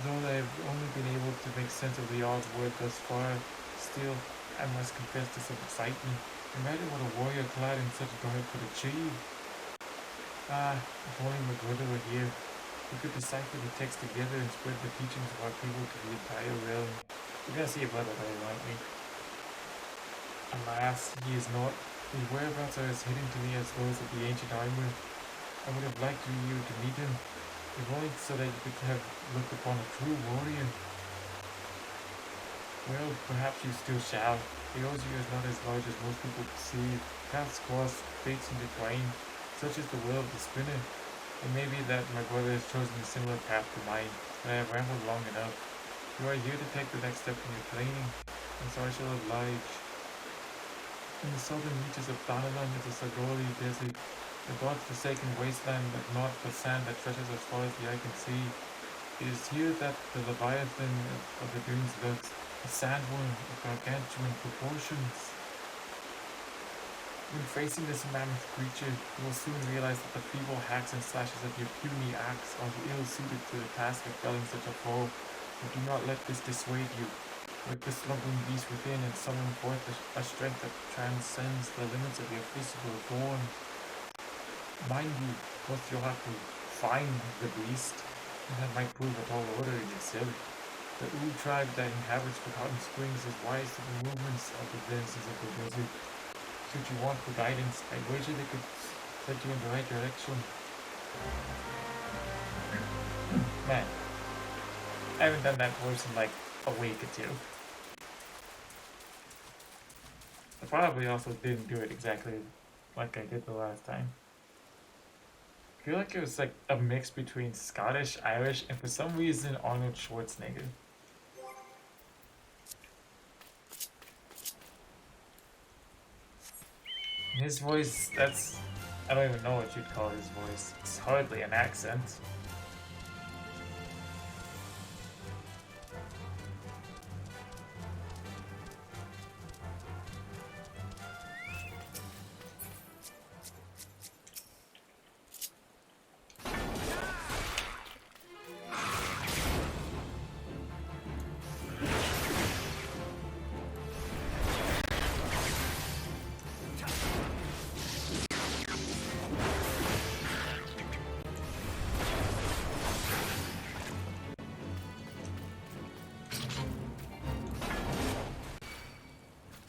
Though I have only been able to make sense of the odd word thus far, still, I must confess to some excitement. Imagine what a warrior clad in such garb could achieve. If only my brother were here. We could decipher the text together and spread the teachings of our people to the entire realm. We're gonna see a brother later, aren't we? Alas, he is not. His whereabouts are as hidden to me as those of the ancient armor. I would have liked you to meet him, if only so that you could have looked upon a true warrior. Well, perhaps you still shall. The osier is not as large as most people perceive. Paths cross, fates intertwine. Such is the will of the spinner. It may be that my brother has chosen a similar path to mine, but I have rambled long enough. You are here to take the next step in your training, and so I shall oblige. In the southern reaches of Thanalan is a Sagori desert, a god-forsaken wasteland of naught but sand that stretches as far as the eye can see. It is here that the Leviathan of the dunes lurks, a sandworm of gargantuan proportions. When facing this mammoth creature, you will soon realize that the feeble hacks and slashes of your puny axe are ill-suited to the task of felling such a foe, but do not let this dissuade you. Wake the slumbering beast within and summon forth a strength that transcends the limits of your physical form. Mind you, first you'll have to find the beast, and that might prove a tall order in itself. The Ood tribe that inhabits Forgotten Springs is wise to the movements of the denizens of the desert. Should you want for guidance, I wager they could set you in the right direction. Man, I haven't done that voice in like a week or two. I probably also didn't do it exactly like I did the last time. I feel like it was like a mix between Scottish, Irish, and for some reason Arnold Schwarzenegger. His voice, I don't even know what you'd call his voice. It's hardly an accent.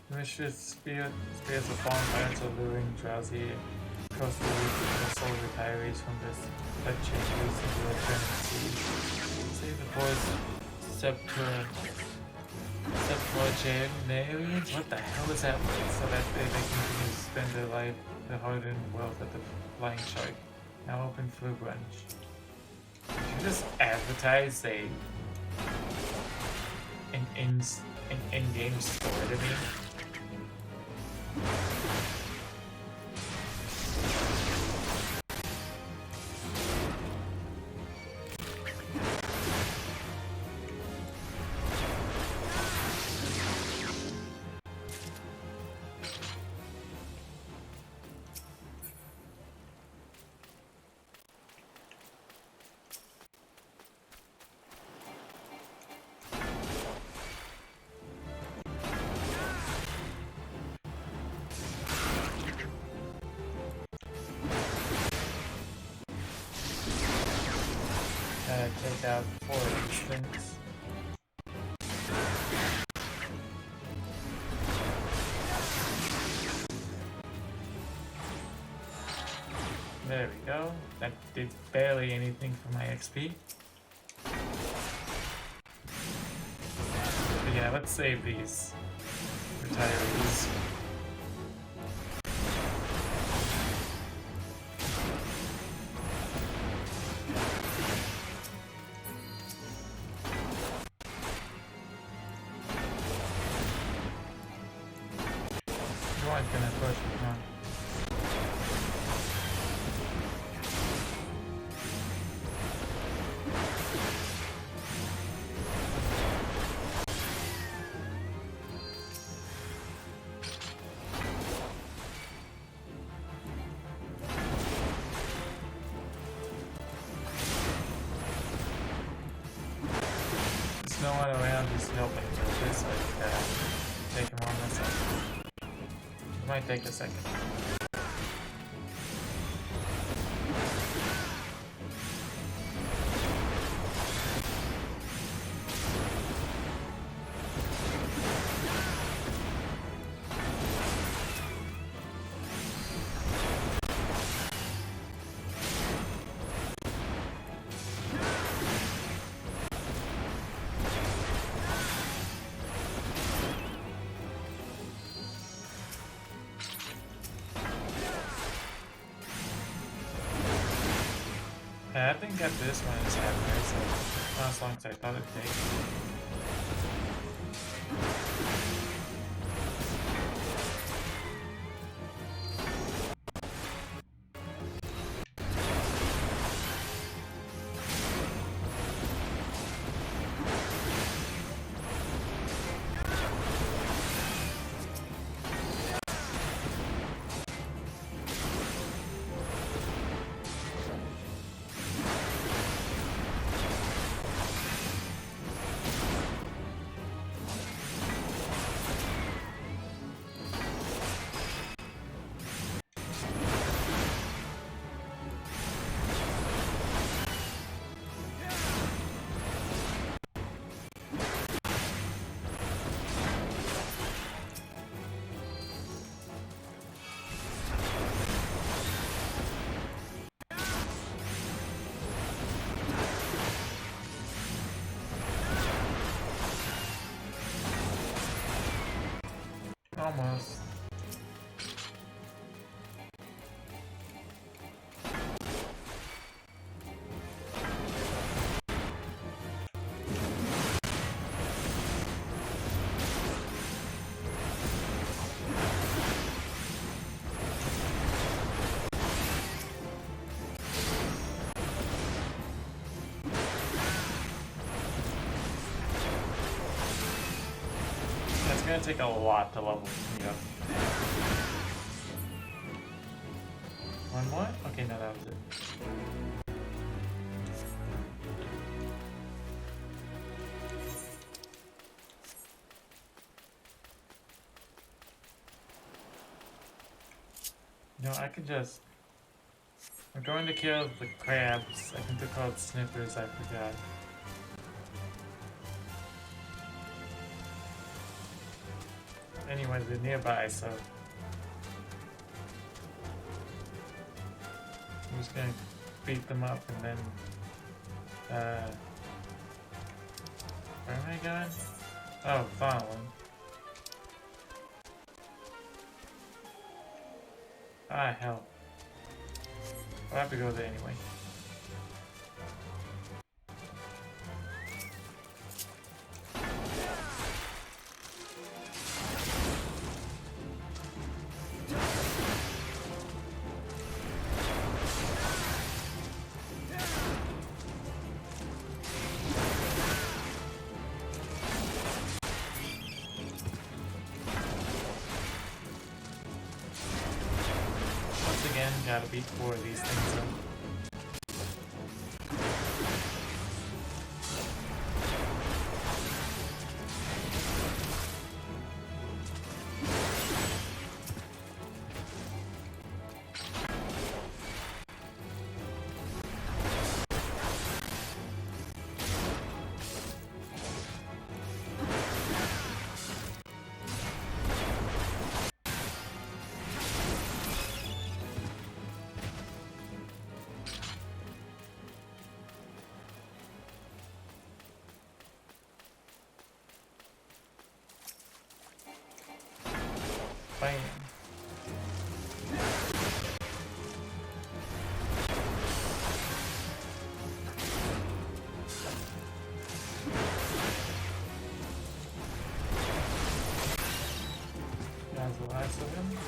Vicious spears of fallen giants are luring drowsy across the week the sole retirees from this that changes into a German siege. Save the boys septuagenarians? What the hell is that word? So that they continue to spend their life, their hard-earned wealth at the Flying Shark. Now open for brunch. Did you just advertise an in-game store to me? Take out 4 instants. There we go. That did barely anything for my XP. But yeah, let's save these retirees. Gonna push me, huh? There's no one around who's helping with this, like, take him on myself. It might take a second. I think at this one it's happening, so not as long as I thought it'd take. Almost. It's gonna take a lot to level me up. One more? Okay, no, that was it. No, I could just... I'm going to kill the crabs. I think they're called snippers, I forgot. Anyway, they're nearby, so... I'm just gonna beat them up and then where am I going? Oh, following. Ah, hell. I'll have to go there anyway. Again, gotta beat 4 of these things up. Bam. That's the last of him.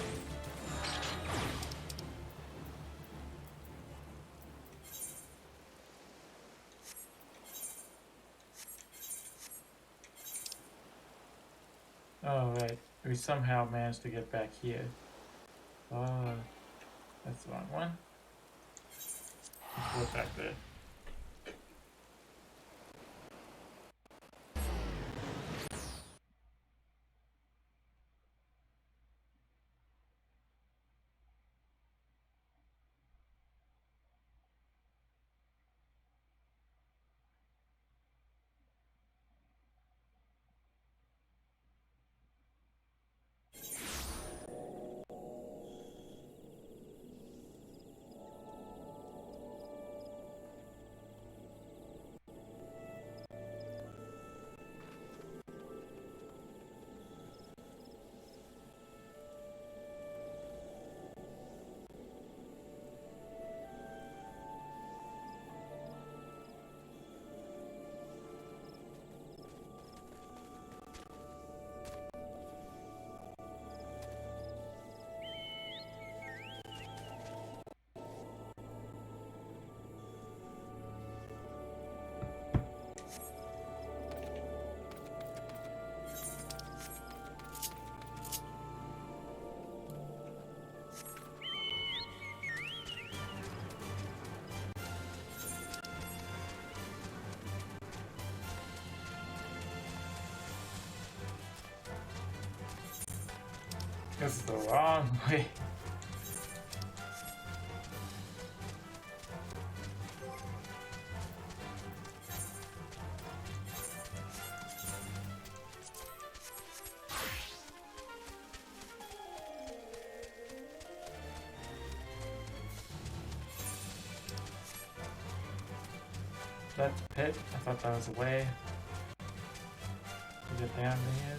Oh, right. We somehow managed to get back here. Oh, that's the wrong one. Let's go back there. This is the wrong way. That pit, I thought that was a way to get down to here.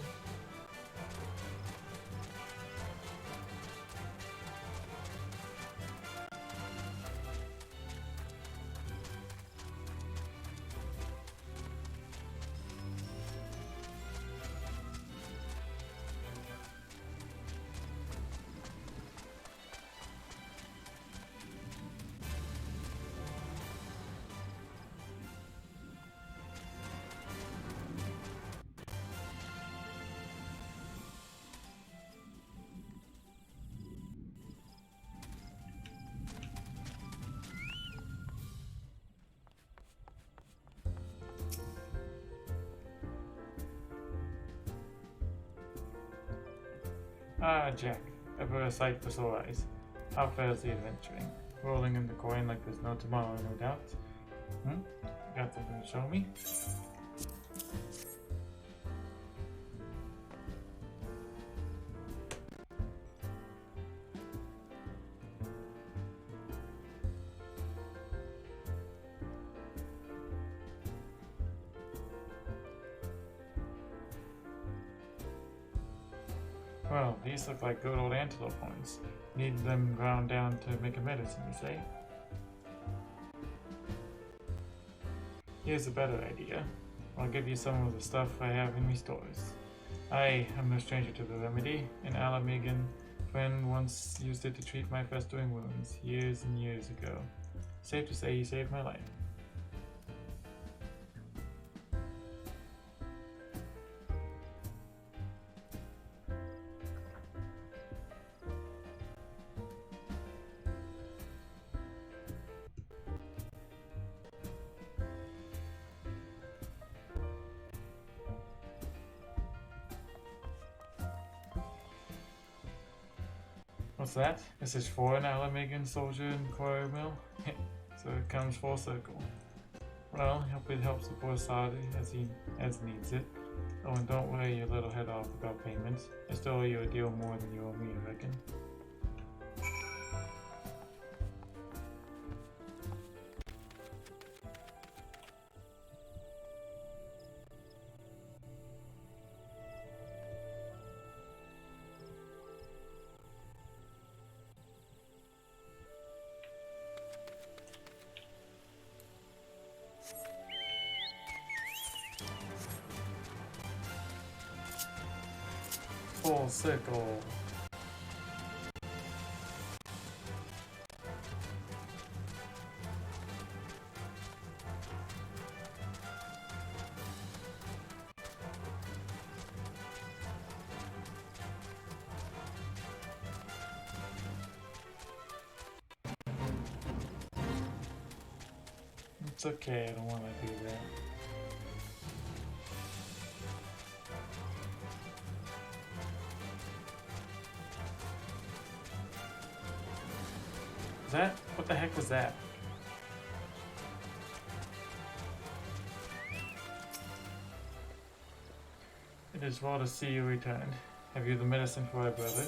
Ah, Jack, ever a sight for sore eyes. How fares the adventuring? Rolling in the coin like there's no tomorrow, no doubt. Got something to show me? Well, these look like good old antelope horns. Need them ground down to make a medicine, you say? Here's a better idea. I'll give you some of the stuff I have in my stores. I am no stranger to the remedy. An Alamegan friend once used it to treat my festering wounds, years and years ago. Safe to say he saved my life. What's that? This is for an Alamegan soldier in Quarry Mill? So it comes full circle. Well, hope it helps the poor Sadi as needs it. Oh, and don't worry your little head off about payments. I still owe you a deal more than you owe me, I reckon. Full circle. It's okay, I don't want to do that. What the heck was that? It is well to see you returned. Have you the medicine for our brother?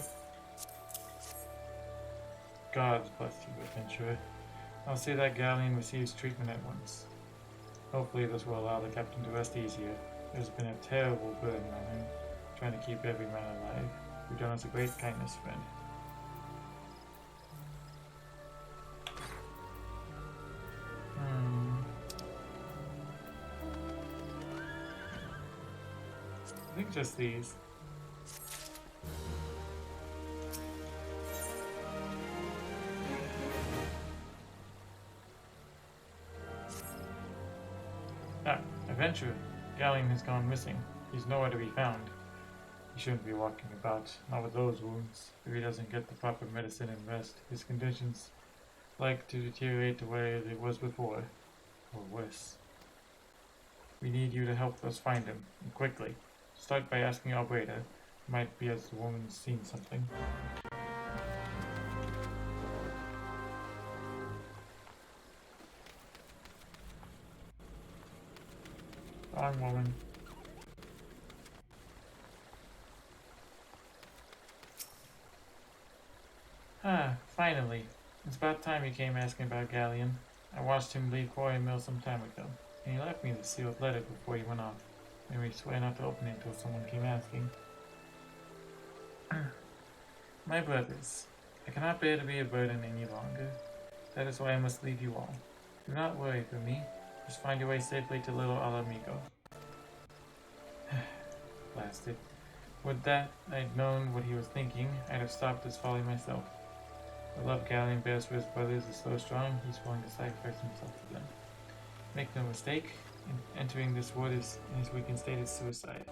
God bless you, adventurer. I'll see that Galleon receives treatment at once. Hopefully this will allow the captain to rest easier. There's been a terrible burden on him, trying to keep every man alive. You've done us a great kindness, friend. I think just these. Adventurer. Galleon has gone missing. He's nowhere to be found. He shouldn't be walking about, not with those wounds. If he doesn't get the proper medicine and rest, his conditions like to deteriorate to where it was before, or worse. We need you to help us find him, and quickly. Start by asking Albreda. Might be as the woman's seen something. Wrong woman. Finally. It's about time you came asking about Galleon. I watched him leave Quarry Mill some time ago, and he left me the sealed letter before he went off. And we swear not to open it until someone came asking. My brothers, I cannot bear to be a burden any longer. That is why I must leave you all. Do not worry for me. Just find your way safely to Little Alamigo. Blasted. Would that I'd known what he was thinking, I'd have stopped his folly myself. The love Galleon bears for his brothers is so strong, he's willing to sacrifice himself for them. Make no mistake, entering this wood in his weakened state is suicide.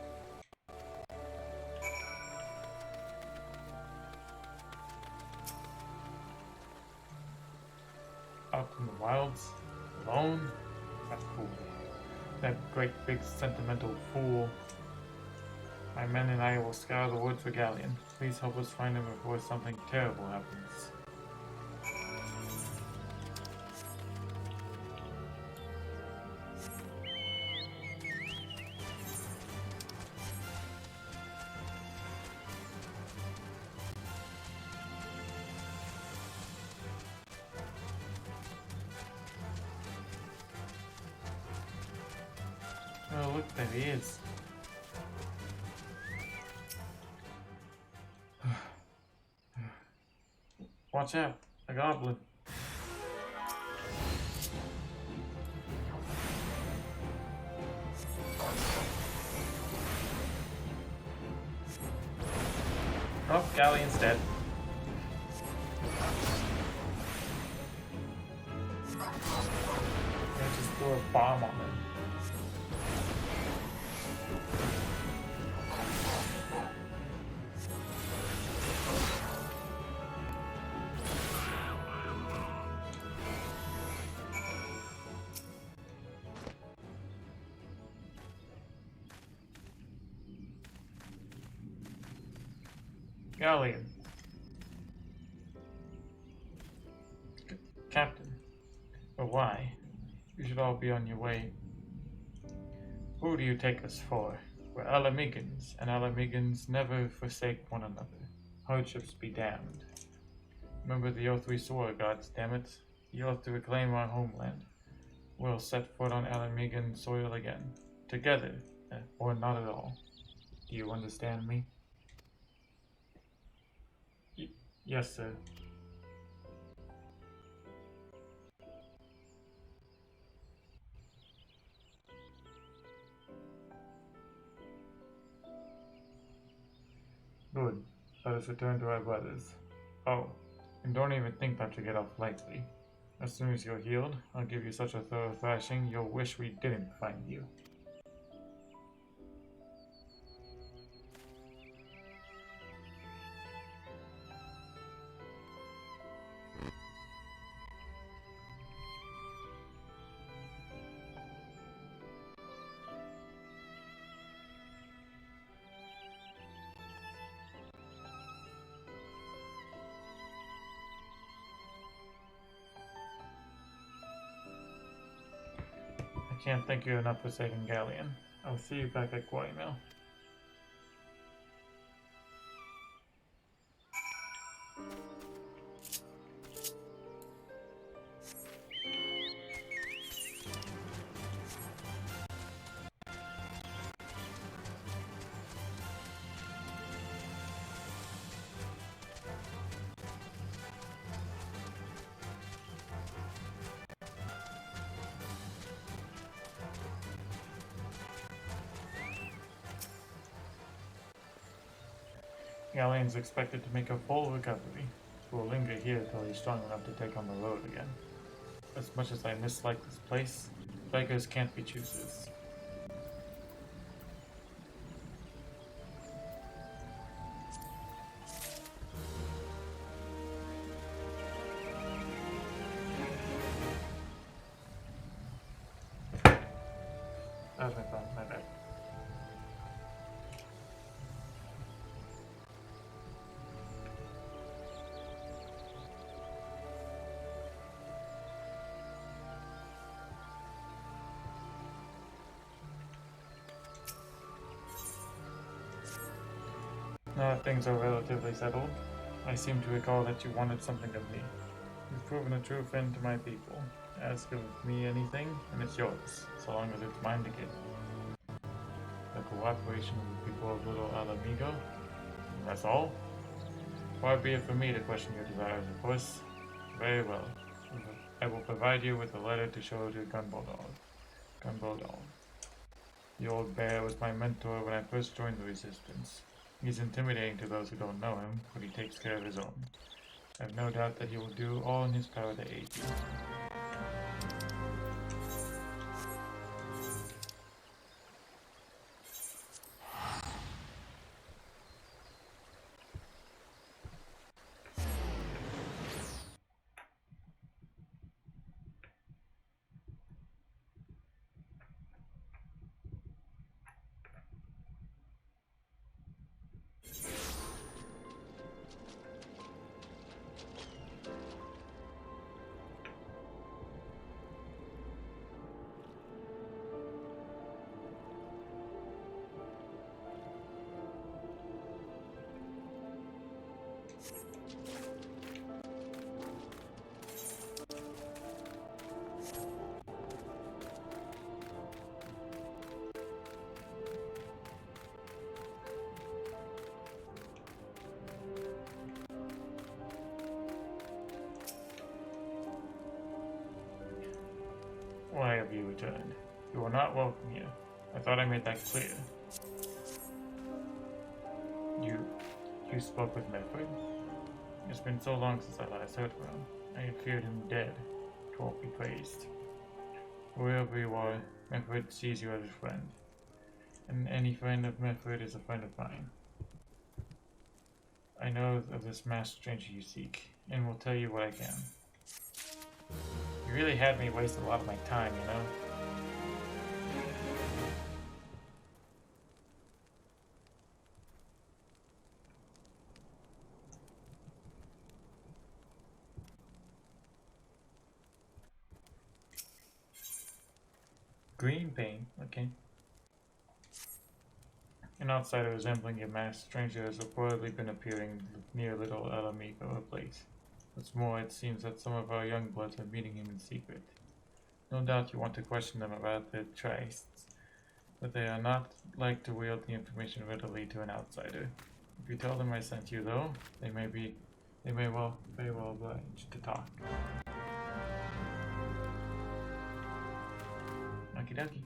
Out in the wilds, alone? That fool. That great big sentimental fool. My men and I will scour the woods for Galleon. Please help us find him before something terrible happens. Oh, look, there he is. Watch out, a goblin. Oh, Galleon's dead. I just threw a bomb on him. Galleon. Captain. But why? You should all be on your way. Who do you take us for? We're Alamegans, and Alamegans never forsake one another. Hardships be damned. Remember the oath we swore, gods damn it. The oath to reclaim our homeland. We'll set foot on Alamegan soil again. Together, or not at all. Do you understand me? Yes, sir. Good. Let us return to our brothers. Oh, and don't even think that you get off lightly. As soon as you're healed, I'll give you such a thorough thrashing you'll wish we didn't find you. I can't thank you enough for saving Galleon. I'll see you back at Quarry Mill. Galleon's expected to make a full recovery. We'll linger here till he's strong enough to take on the road again. As much as I mislike this place, beggars can't be choosers. That was my phone, my bad. Now that things are relatively settled, I seem to recall that you wanted something of me. You've proven a true friend to my people. Ask of me anything, and it's yours, so long as it's mine to give. The cooperation of the people of Little Alamigo, that's all? Far be it from me to question your desires, of course. Very well. I will provide you with a letter to show to Gunbow. The old bear was my mentor when I first joined the Resistance. He's intimidating to those who don't know him, but he takes care of his own. I have no doubt that he will do all in his power to aid you. Why have you returned? You are not welcome here. I thought I made that clear. You spoke with Medford? It's been so long since I last heard from him. I had feared him dead. 'Twill be praised. Wherever you are, Medford sees you as a friend. And any friend of Medford is a friend of mine. I know of this masked stranger you seek, and will tell you what I can. You really had me waste a lot of my time, you know? Green paint, okay. An outsider resembling a masked stranger has reportedly been appearing near Little Alamigo place. What's more, it seems that some of our young bloods are meeting him in secret. No doubt you want to question them about their trysts, but they are not like to wield the information readily to an outsider. If you tell them I sent you, though, they may very well obliged to talk. Okie dokie.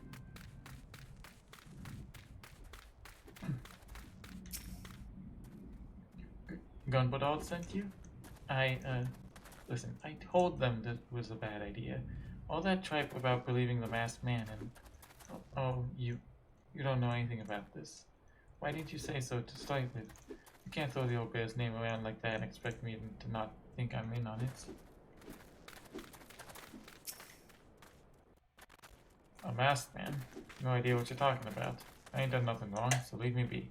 Gunpowder sent you? Listen, I told them that was a bad idea. All that tripe about believing the masked man and... Oh, you don't know anything about this. Why didn't you say so to start with? You can't throw the old bear's name around like that and expect me to not think I'm in on it. A masked man? No idea what you're talking about. I ain't done nothing wrong, so leave me be.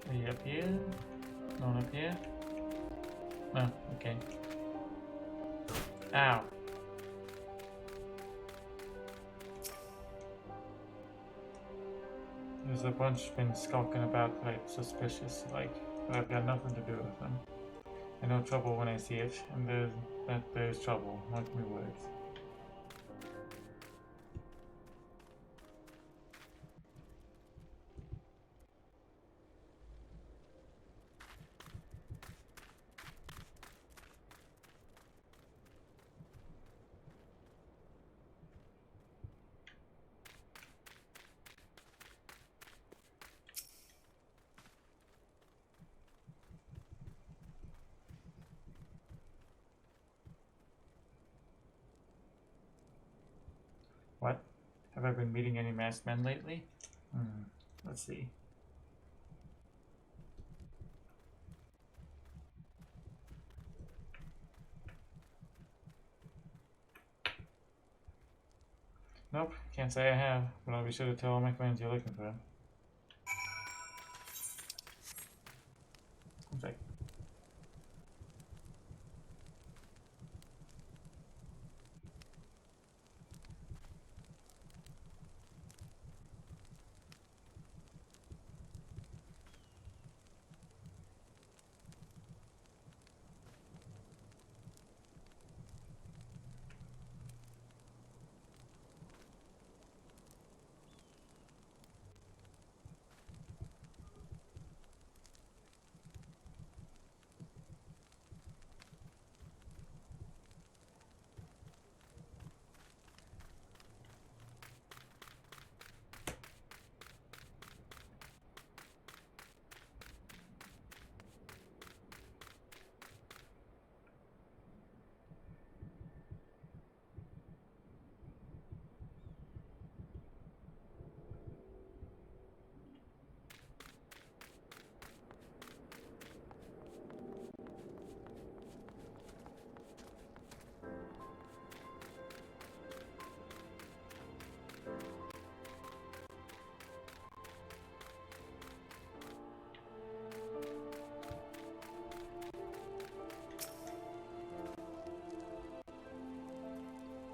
Are you up here? Not up here? Oh, okay. Ow. There's a bunch been skulking about like suspicious, like, but I've got nothing to do with them. I know trouble when I see it, and there's trouble, mark my words. What? Have I been meeting any masked men lately? Let's see. Nope, can't say I have, but I'll be sure to tell all my friends you're looking for them. One sec.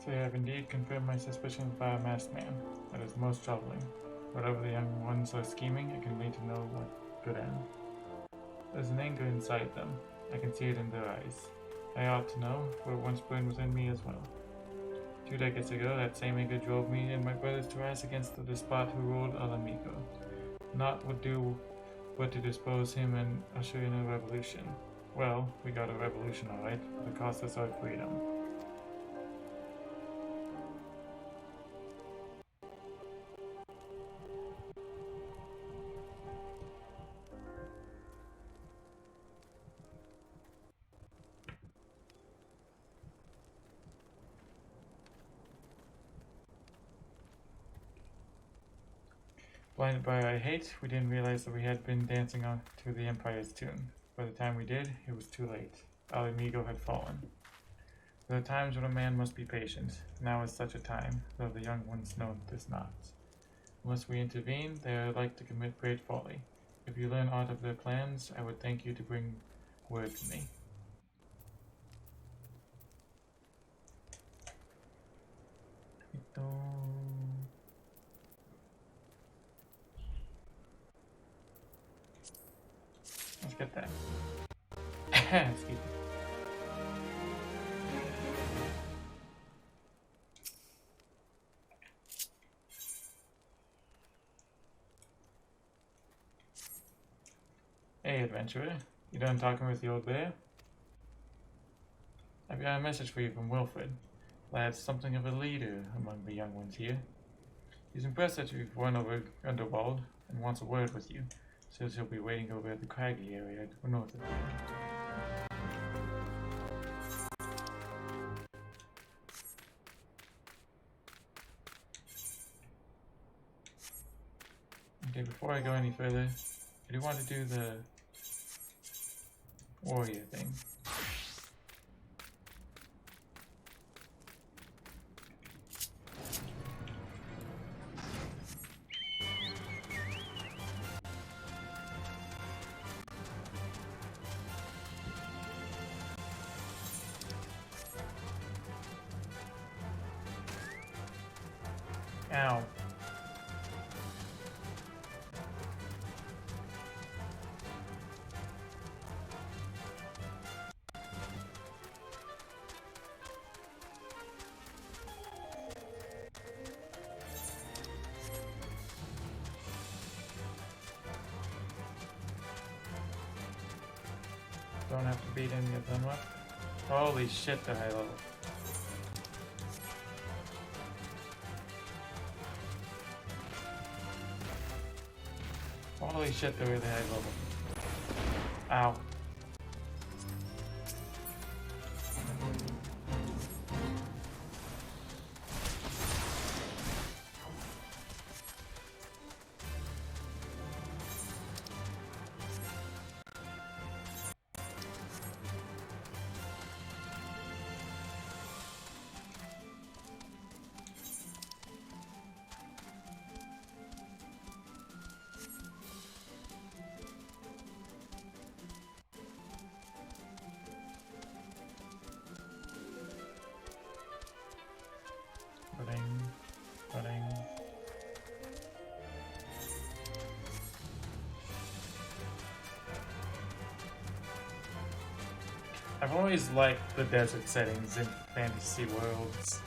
They have indeed confirmed my suspicions by a masked man. That is most troubling. Whatever the young ones are scheming, it can lead to no good end. There's an anger inside them. I can see it in their eyes. I ought to know, for it once burned within me as well. 2 decades ago, that same anger drove me and my brothers to rise against the despot who ruled Alamigo. Naught would do but to dispose him and usher in a revolution. Well, we got a revolution, alright, but it cost us our freedom. Blinded by our hate, we didn't realize that we had been dancing on to the Empire's tune. By the time we did, it was too late. Alamigo had fallen. There are times when a man must be patient. Now is such a time, though the young ones know this not. Unless we intervene, they are like to commit great folly. If you learn aught of their plans, I would thank you to bring word to me. Let's get that. Excuse me. Hey, adventurer. You done talking with the old bear? I've got a message for you from Wilfred. Lad's something of a leader among the young ones here. He's impressed that you've won over Underwald and wants a word with you. Says he'll be waiting over at the craggy area north of here. Okay, before I go any further, I do want to do the warrior thing. Ow. Don't have to beat any of them up. Holy shit, they're high level. Holy shit, they're really high level. Ow. Running. I've always liked the desert settings in fantasy worlds.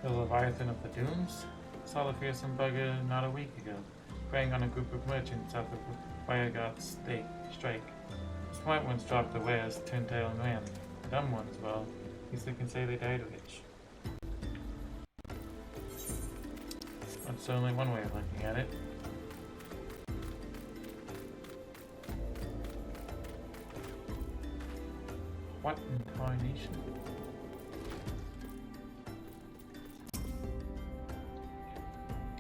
The Leviathan of the Dunes? Saw the fearsome bugger not a week ago, preying on a group of merchants south of Wyagot's strike. The smart ones dropped the wares, turned tail and ran. The dumb ones, well, at least they can say they died rich. That's only one way of looking at it. What incarnation?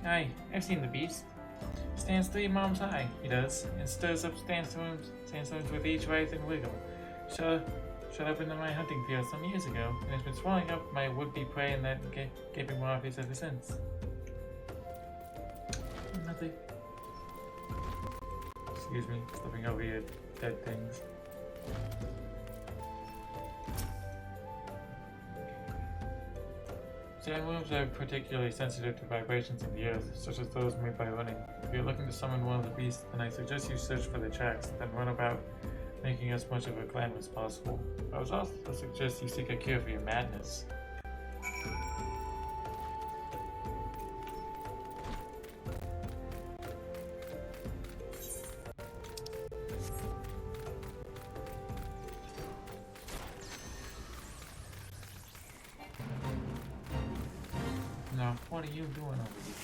Aye, I've seen the beast. Stands 3 moms high, he does, and stirs up sandstorms with each rise and wiggle. Shut up into my hunting field some years ago, and has been swallowing up my would-be prey in that gaping waterface ever since. Nothing. Excuse me, slipping over your dead things. Sandworms are particularly sensitive to vibrations in the earth, such as those made by running. If you're looking to summon one of the beasts, then I suggest you search for the tracks, then run about, making as much of a climb as possible. I would also suggest you seek a cure for your madness. Now, what are you doing over here?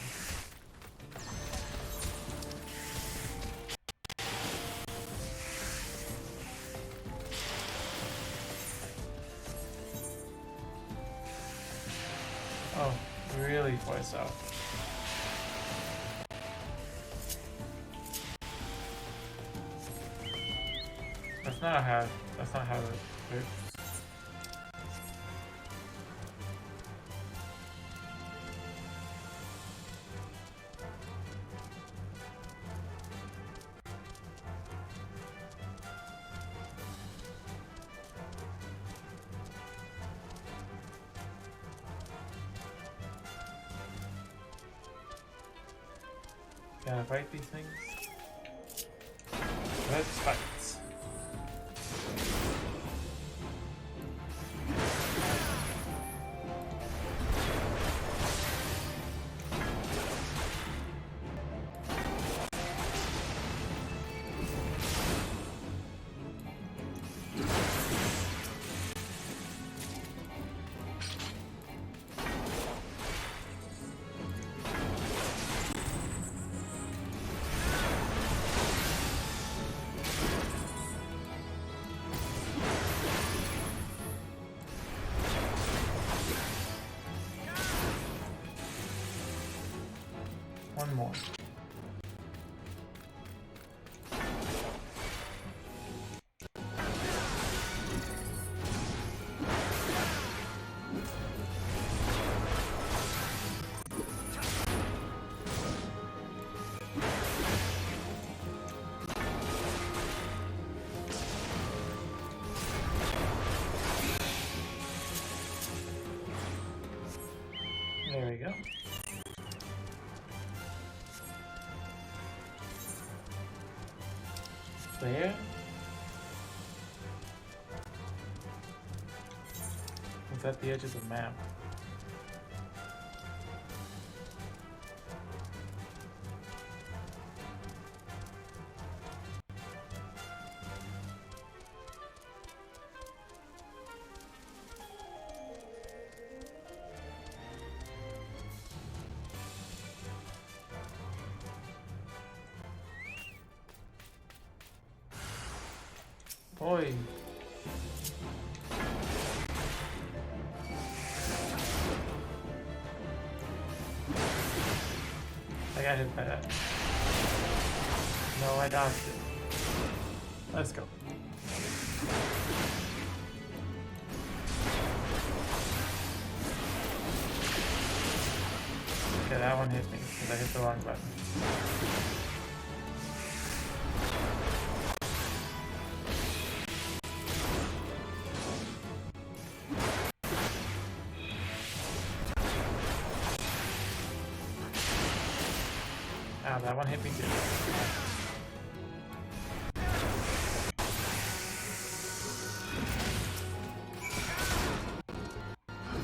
Oh, really far south. That's not how it works. Gotta fight these things? Let's fight. One more. There we go. There. It's at the edge of the map. Oi. I got hit by that. No, I dodged it. Let's go. Okay, that one hit me because I hit the wrong button. Ah, that one hit me too.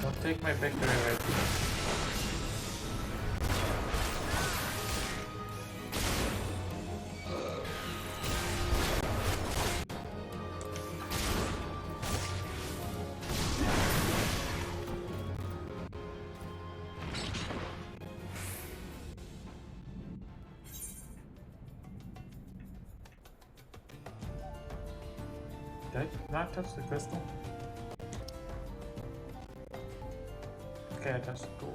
Don't take my victory away from me. Did I not touch the crystal? Okay, I touched it. Cool.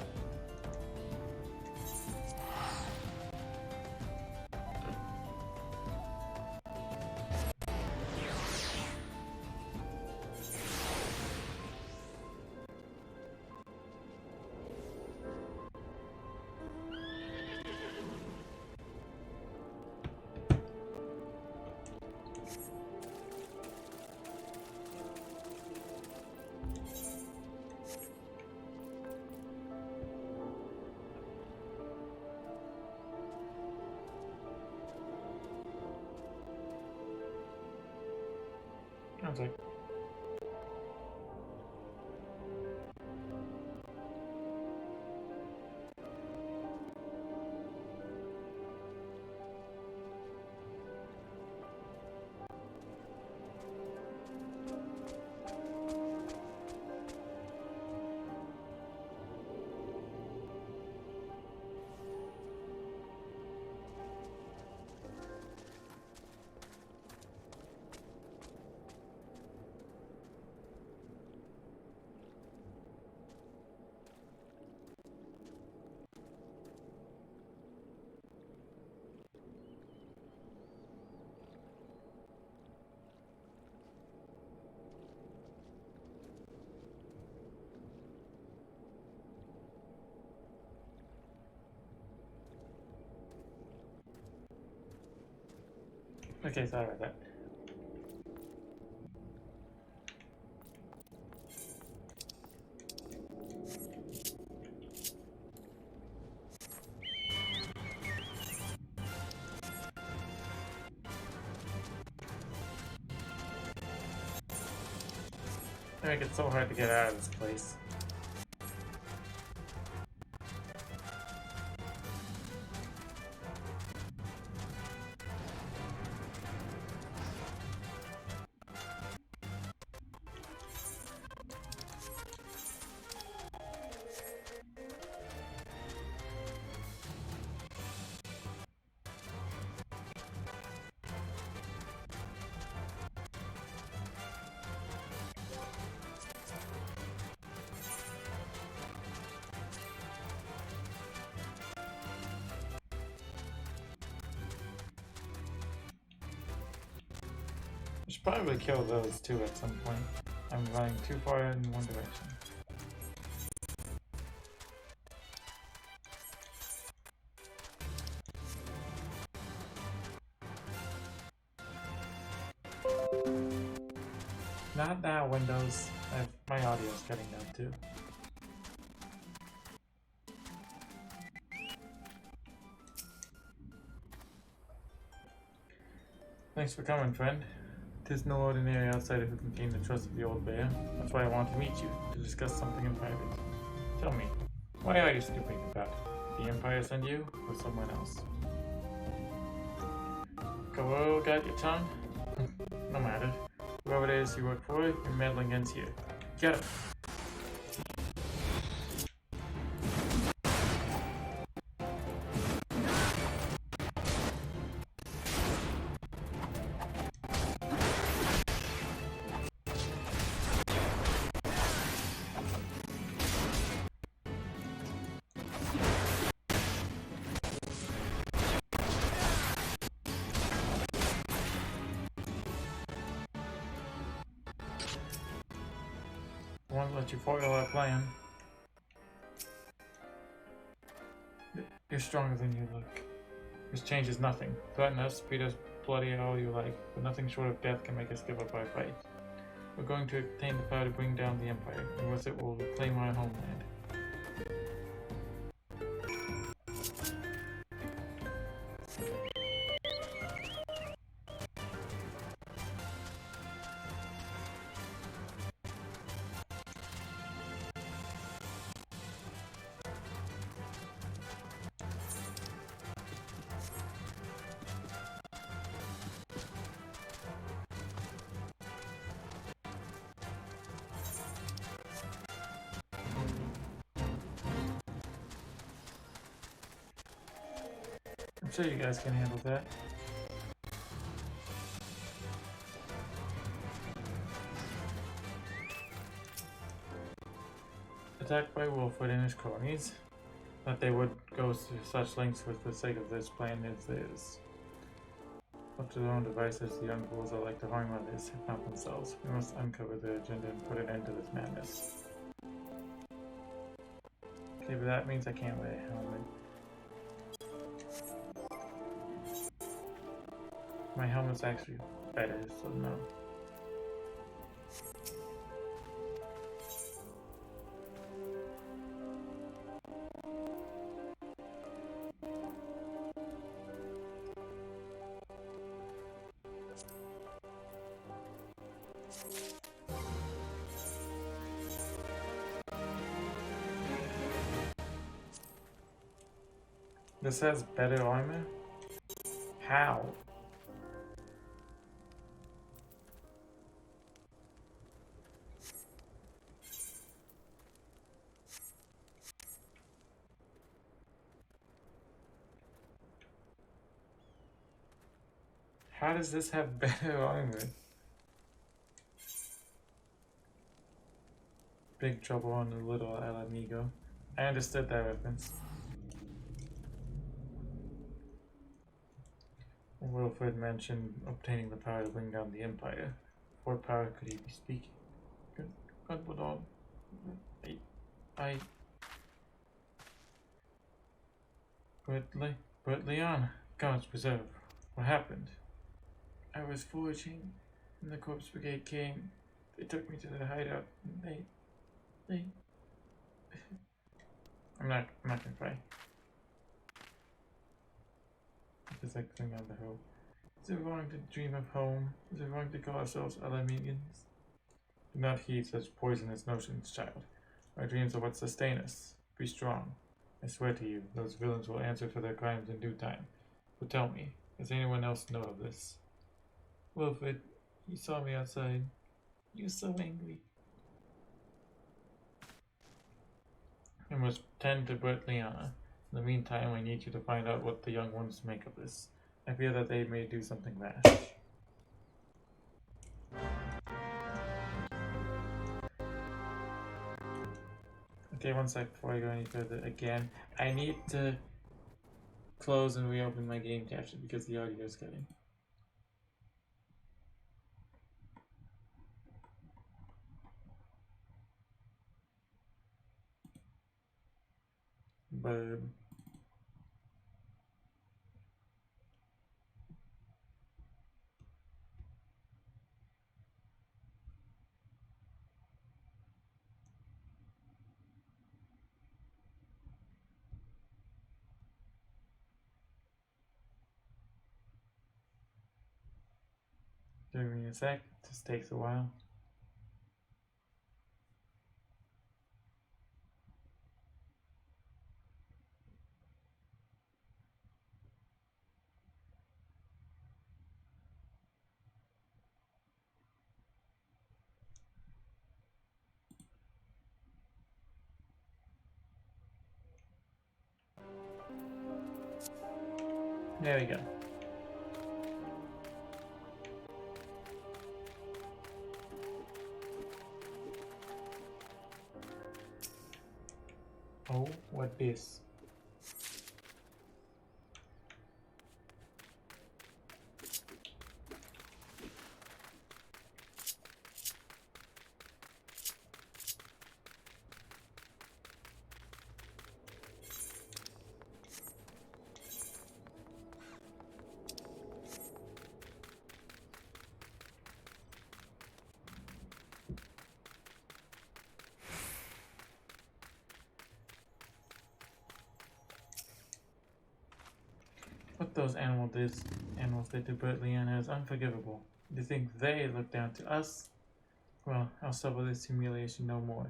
I was like, okay, sorry about that. They make it so hard to get out of this place. I should probably kill those too at some point. I'm running too far in one direction. Not now, Windows. My audio's cutting down too. Thanks for coming, friend. 'Tis no ordinary outsider who can gain the trust of the old bear. That's why I want to meet you, to discuss something in private. Tell me, why are you stooping about it? Did the Empire send you, or someone else? Kaworo got your tongue? No matter. Whoever it is you work for, your meddling ends here. Get him! I won't let you foil our plan. You're stronger than you look. This changes nothing. Threaten us, beat us bloody all you like, but nothing short of death can make us give up our fight. We're going to obtain the power to bring down the Empire, and with it we'll reclaim our homeland. I'm sure you guys can handle that. attacked by Wolfwood and his cronies, that they would go to such lengths for the sake of this plan as is. Up to their own devices, the young fools are like to harm others, if not themselves. We must uncover their agenda and put an end to this madness. Okay, but that means I can't wear a helmet. My helmet's actually better, so no. This has better armor? How? How does this have better armor? Big trouble on the little El Amigo. I understood that reference. Wilfred mentioned obtaining the power to bring down the Empire. What power could he be speaking? Hold on. But Leon, God's preserve. What happened? I was foraging, and the corpse brigade came. They took me to their hideout, and they... I'm not gonna cry. It's like thing on the hill. Is it wrong to dream of home? Is it wrong to call ourselves Alamedians? Do not heed such poisonous notions, child. Our dreams are what sustain us. Be strong. I swear to you, those villains will answer for their crimes in due time. But tell me, does anyone else know of this? Wilfred, you saw me outside. You were so angry. I must tend to Bert Liana. In the meantime, I need you to find out what the young ones make of this. I fear that they may do something rash. Okay, one sec before I go any further again. I need to close and reopen my game capture because the audio is cutting. But give me a sec. This takes a while. There we go. Oh, what this? What those animals did to Bert Leanna is unforgivable. Do you think they look down to us? Well, I'll suffer this humiliation no more.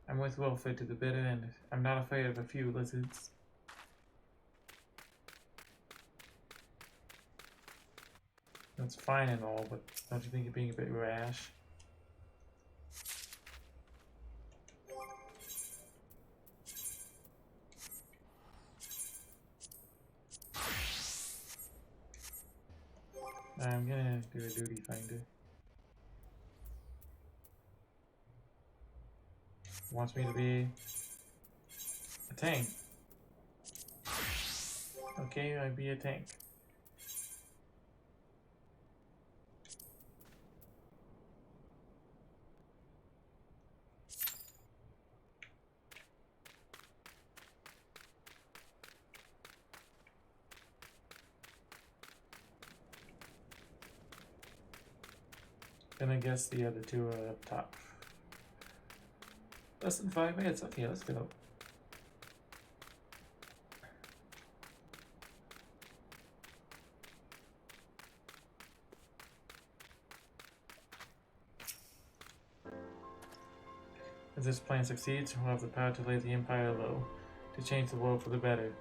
I'm with Wilfred to the bitter end. I'm not afraid of a few lizards. That's fine and all, but don't you think you're being a bit rash? I'm gonna do a duty finder. Wants me to be tank. Okay, I'd be a tank. And I guess the other two are up top. Less than 5 minutes. Okay, let's go. If this plan succeeds, we'll have the power to lay the Empire low, to change the world for the better.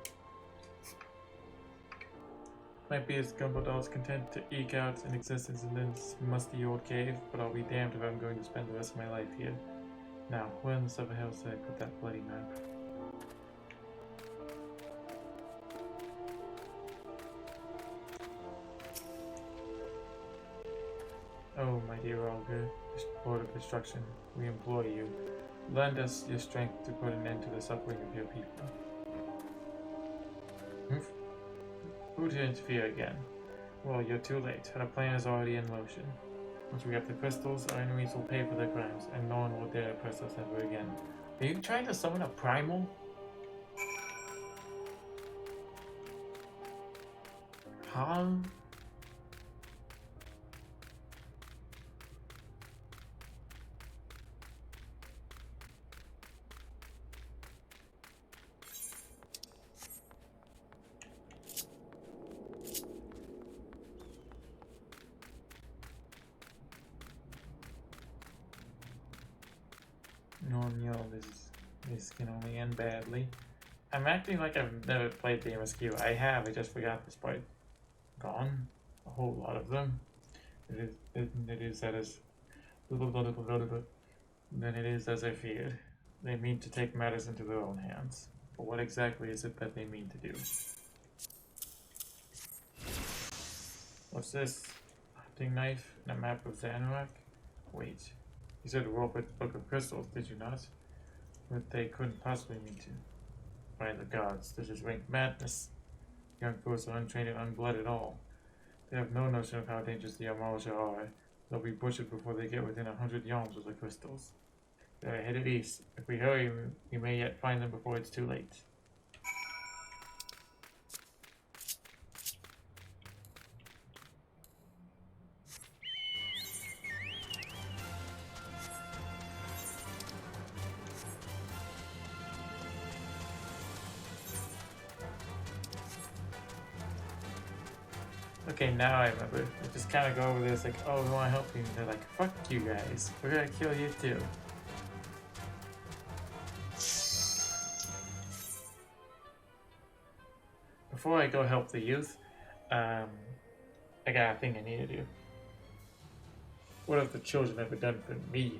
Might be as Gumbledor's content to eke out an existence in this musty old cave, but I'll be damned if I'm going to spend the rest of my life here. Now, where in the Seven Hills did I put that bloody map? Oh, my dear Olga, Lord of Destruction, we implore you, lend us your strength to put an end to the suffering of your people. Who to interfere again? Well, you're too late. Our plan is already in motion. Once we get the crystals, our enemies will pay for their crimes, and no one will dare oppress us ever again. Are you trying to summon a primal? Huh? No, this can only end badly. I'm acting like I've never played the MSQ. I have, I just forgot this part. Gone. A whole lot of them. It is that as then it is as I feared. They mean to take matters into their own hands. But what exactly is it that they mean to do? What's this? A hunting knife and a map of Xanarak? Wait. You said roll with the Book of Crystals, did you not? But they couldn't possibly mean to. By the gods, this is rank madness. Young fools are untrained and unblooded at all. They have no notion of how dangerous the Amalja are. They'll be butchered before they get within 100 yalms of the crystals. They're headed east. If we hurry, we may yet find them before it's too late. Okay, now I remember. I just kind of go over this like, oh, we want to help you. And they're like, fuck you guys. We're gonna kill you too. Before I go help the youth, I got a thing I need to do. What have the children ever done for me?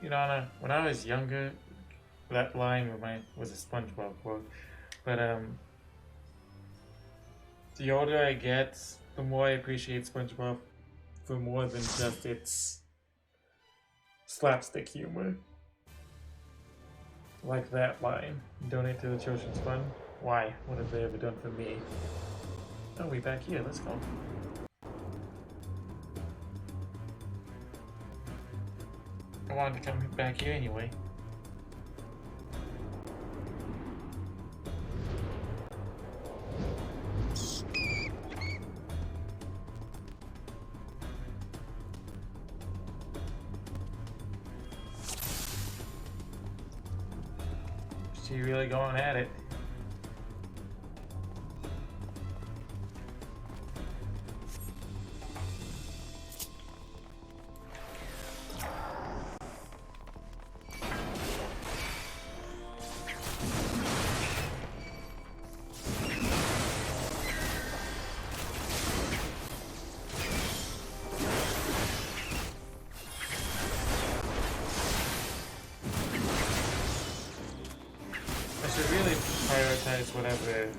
You know, Anna, when I was younger, that line was a SpongeBob quote. But the older I get, the more I appreciate SpongeBob for more than just its slapstick humor. Like that line. Donate to the children's fund. Why? What have they ever done for me? Oh, we back here. Let's go. I wanted to come back here anyway. She really going at it. Prioritize whatever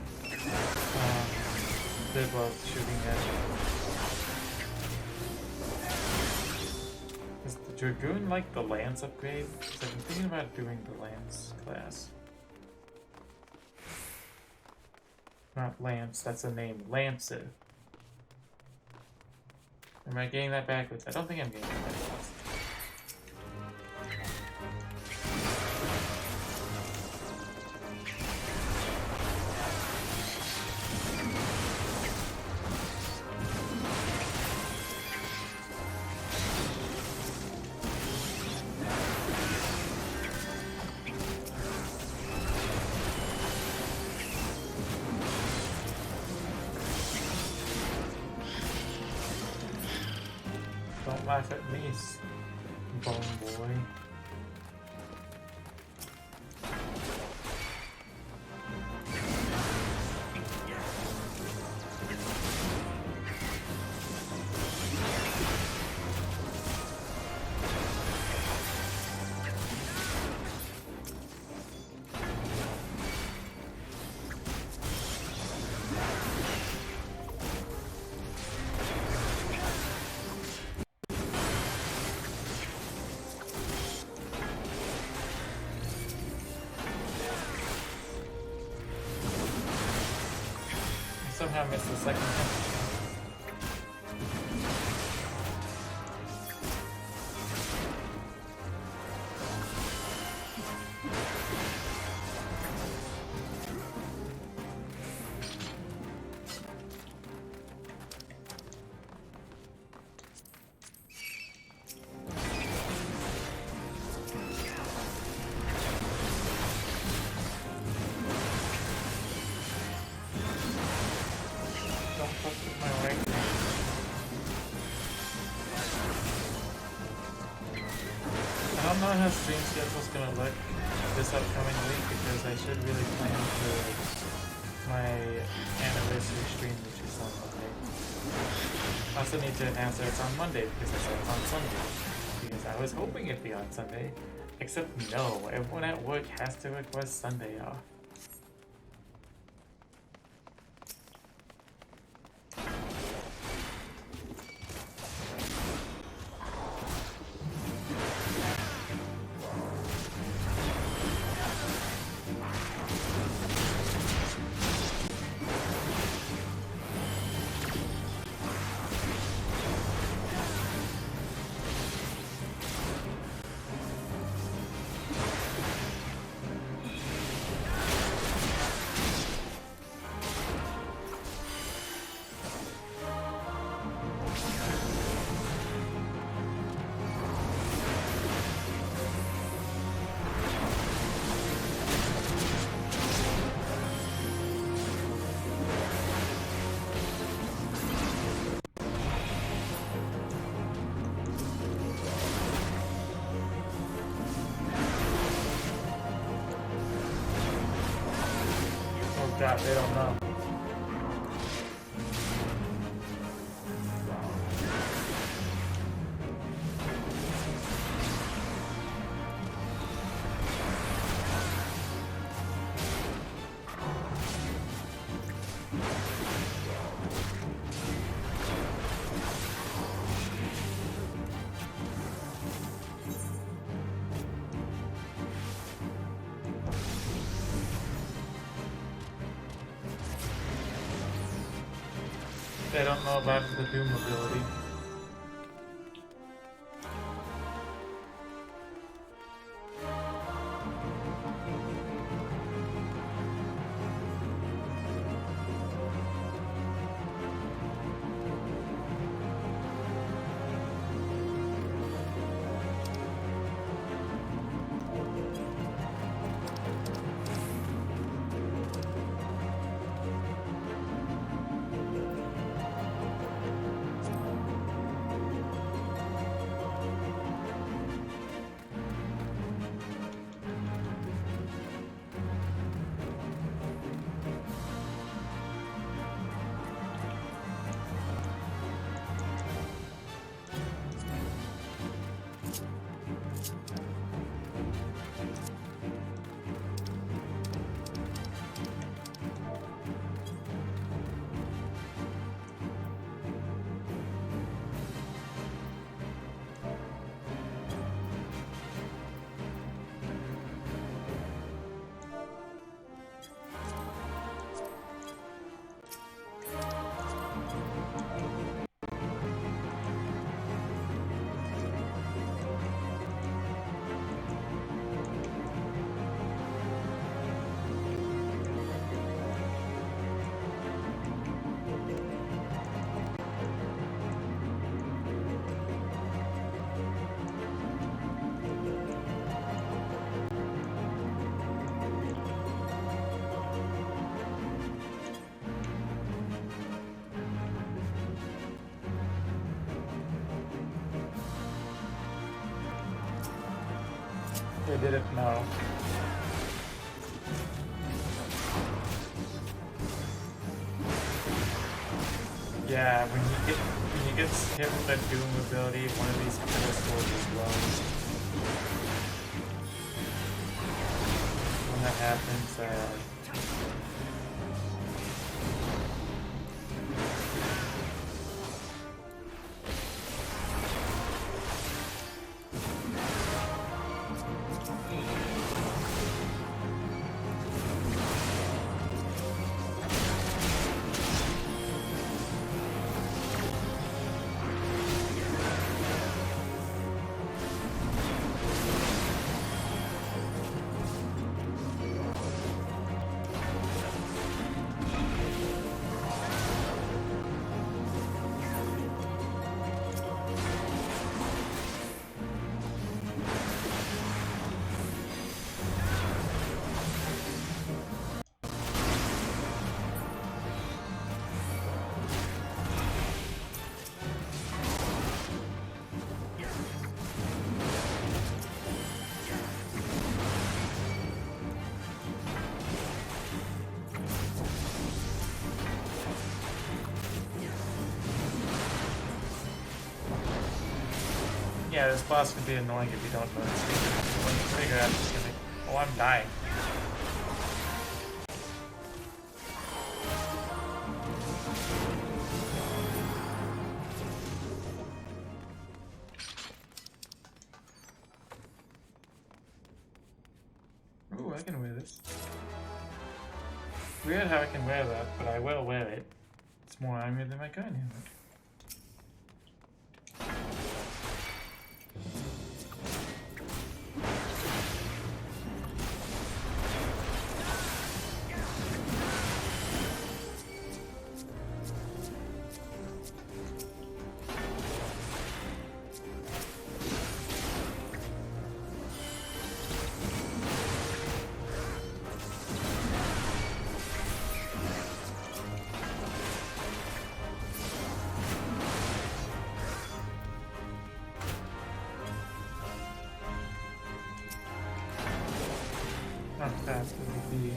did while shooting at. Does the Dragoon like the Lance upgrade? Because I've been thinking about doing the Lance class. Not Lance, that's a name. Lancer. Am I getting that backwards? I don't think I'm getting that backwards. Don't laugh at me, bone boy. Somehow missed the second one. I don't know how stream schedule's gonna look this upcoming week because I should really plan for my anniversary stream, which is on Monday. I also need to announce that it's on Monday because I said it's on Sunday. Because I was hoping it'd be on Sunday, except no, everyone at work has to request Sunday off. God, they don't know. They don't know about the Doom ability. They didn't know. Yeah, when he gets hit with that Doom ability, one of these killer soldiers blows. When that happens, yeah, this boss can be annoying if you don't know this. When you figure out it's gonna be, oh, I'm dying. Ooh, I can wear this. Weird how I can wear that, but I will wear it. It's more armor than my gun hammer. Not fast, it would be.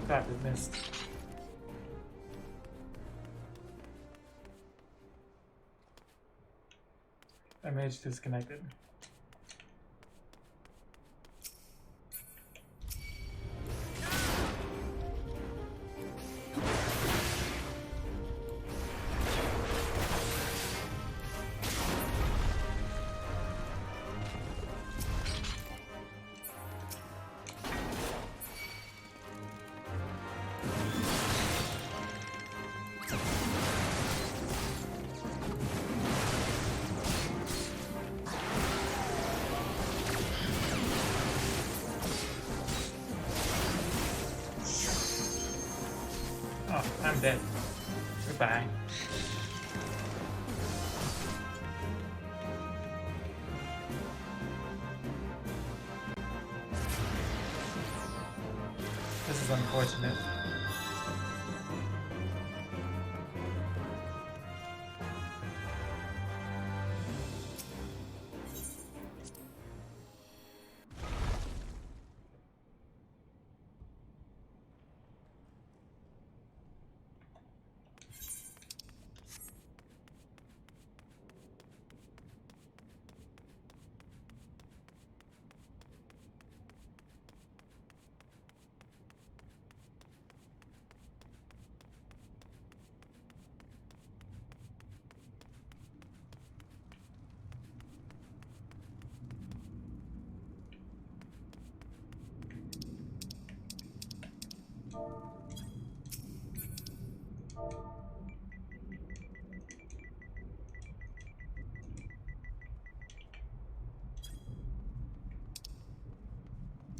Crap, it missed. Image disconnected. Oh, I'm dead. Goodbye. This is unfortunate.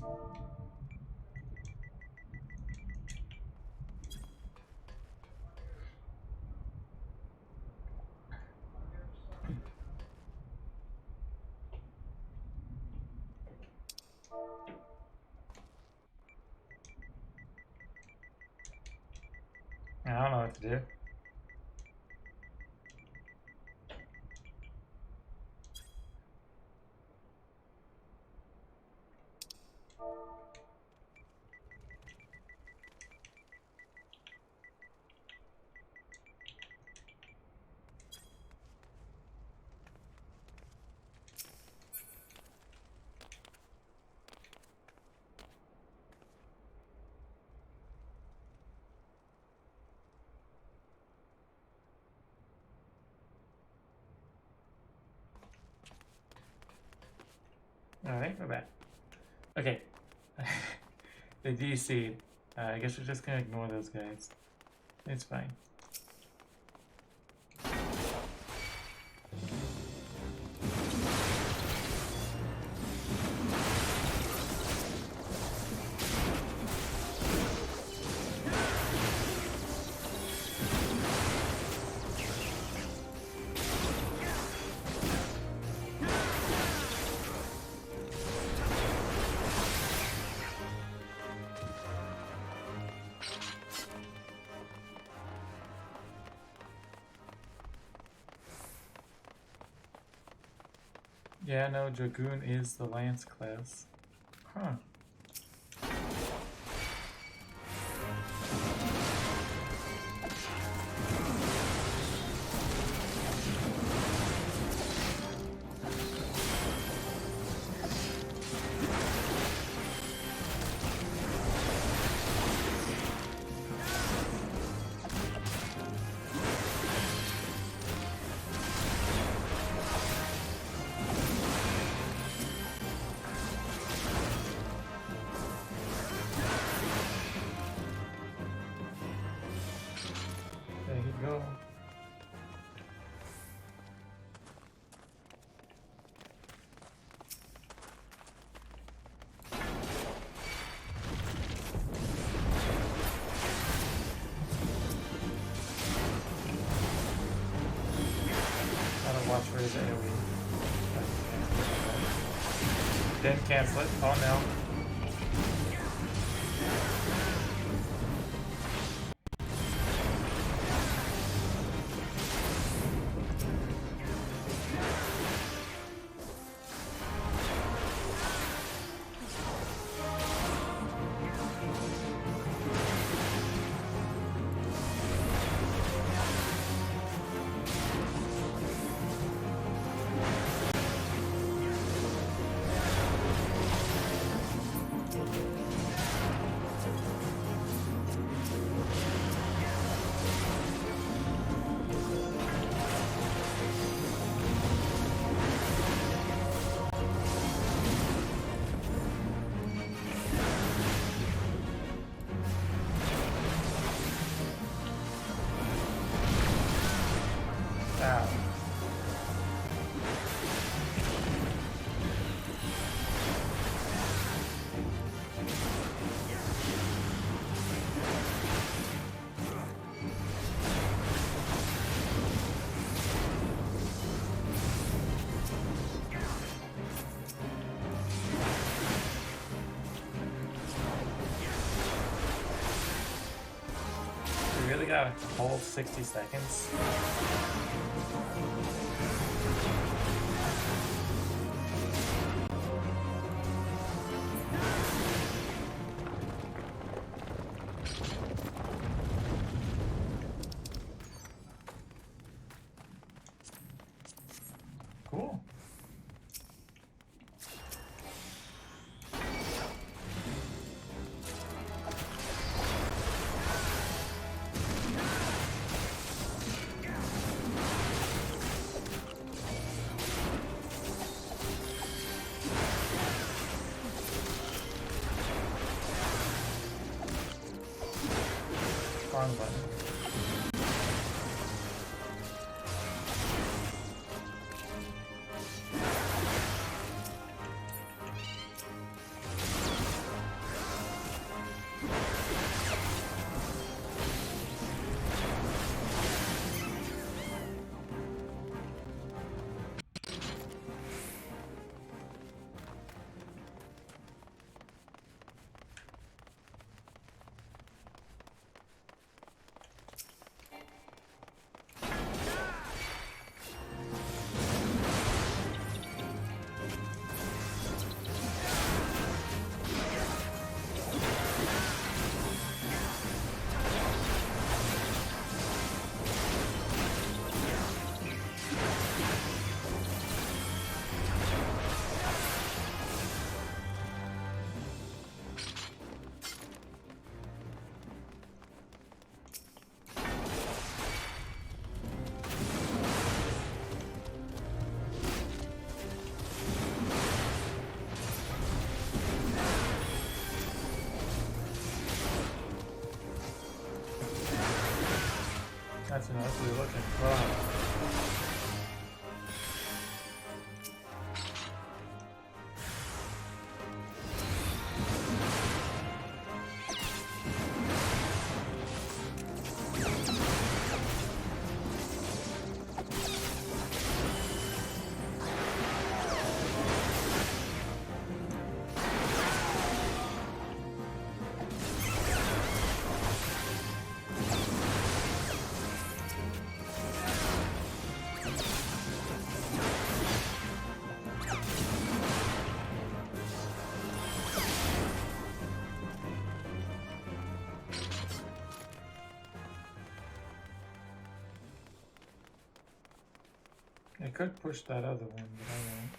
I don't know what to do. Alright, we're back. Okay. The DC. I guess we're just gonna ignore those guys. It's fine. Yeah, no, Dragoon is the Lance class. Huh. There you go. Gotta watch for his AoE. Didn't cancel it. Oh no. Ow. We really got a whole 60 seconds. Cool. Wrong button. That's an ugly looking frog. I could push that other one, but I won't.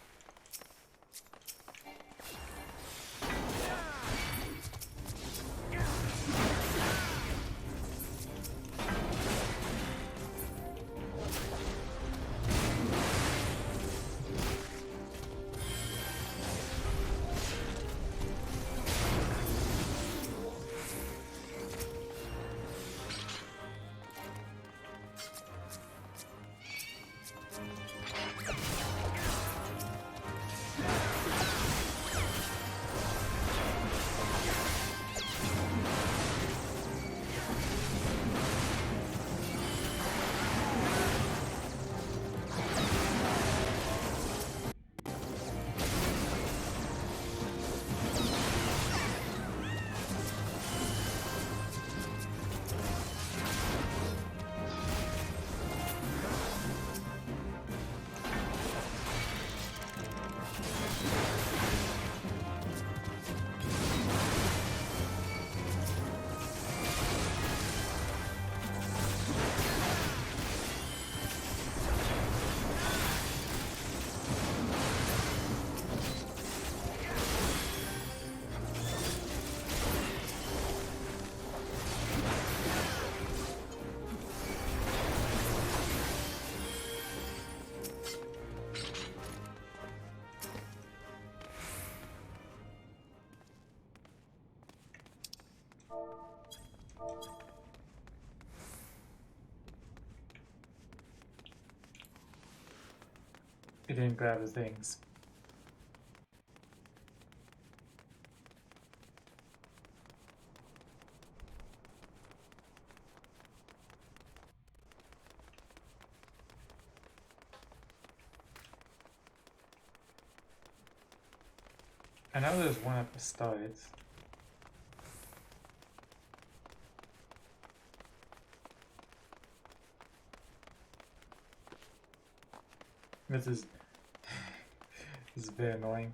He didn't grab the things. I know there's one at the start. This is very annoying.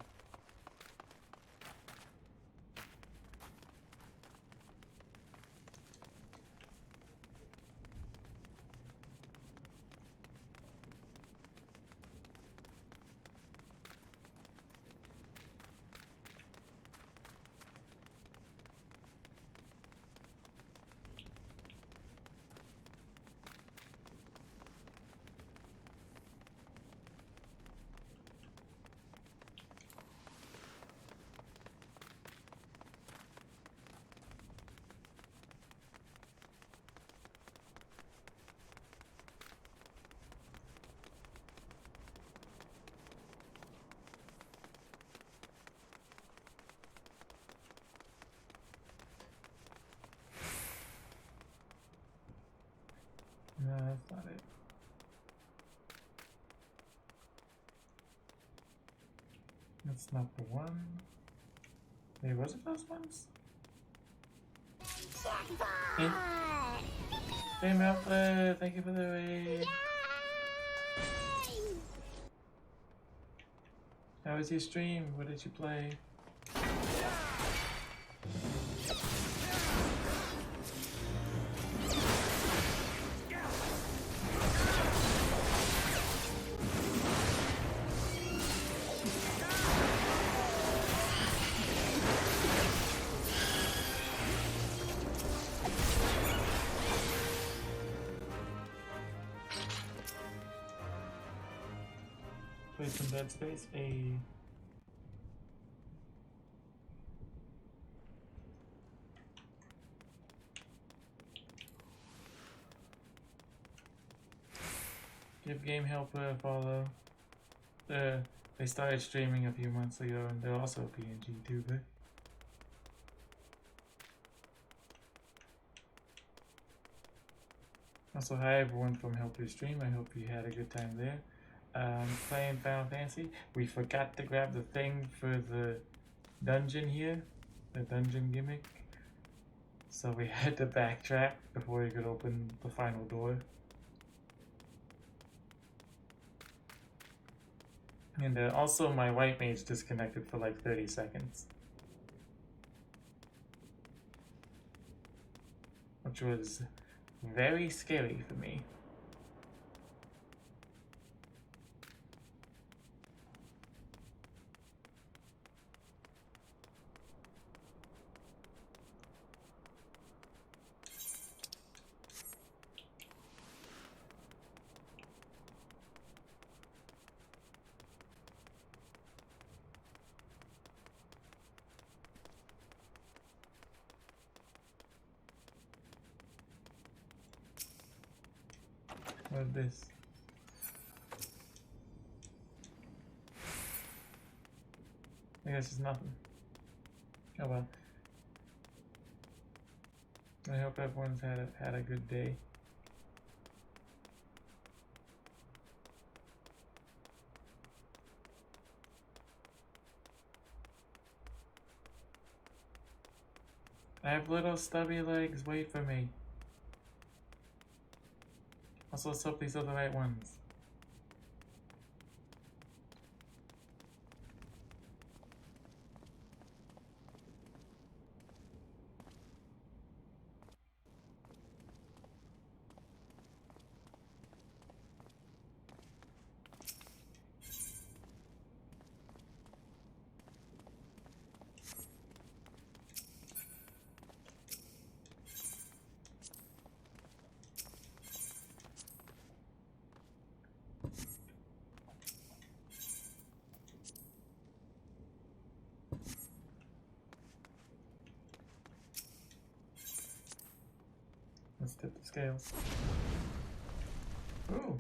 No, that's not it. That's not the one. Wait, was it those ones? Hey, hey Malfred, thank you for the raid. How was your stream? What did you play? Play some Dead Space. Give Game Helper a follow. They started streaming a few months ago, and they're also a PNG tuber. Also, hi everyone from Helper's Stream. I hope you had a good time there. Playing Final Fantasy. We forgot to grab the thing for the dungeon here, the dungeon gimmick. So we had to backtrack before we could open the final door. And also my white mage disconnected for like 30 seconds. Which was very scary for me. What's this? I guess it's nothing. Oh well. I hope everyone's had a good day. I have little stubby legs, wait for me. Also, let's hope these are the right ones. Let's tip the scales. Ooh.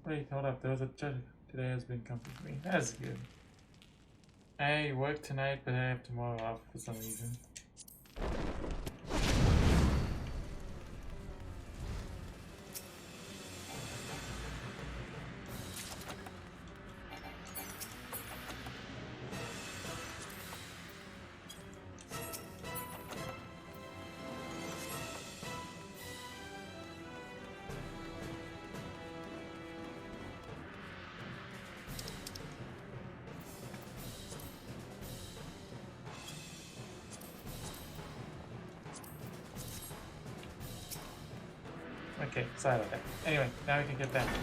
Wait, hold up. There was a judge. Today has been comfy for me. That's good. I work tonight, but I have tomorrow off for some reason. Okay, sorry about that. Anyway, now we can get back to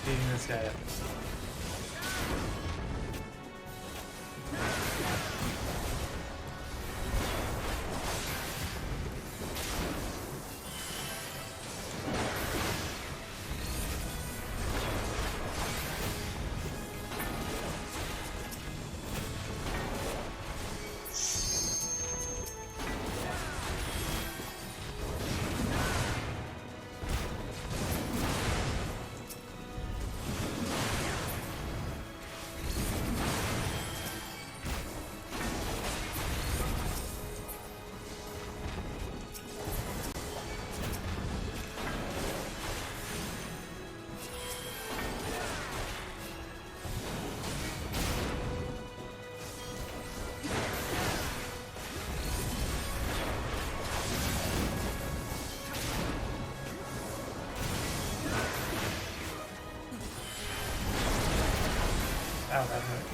beating this guy up. Ow, that hurt.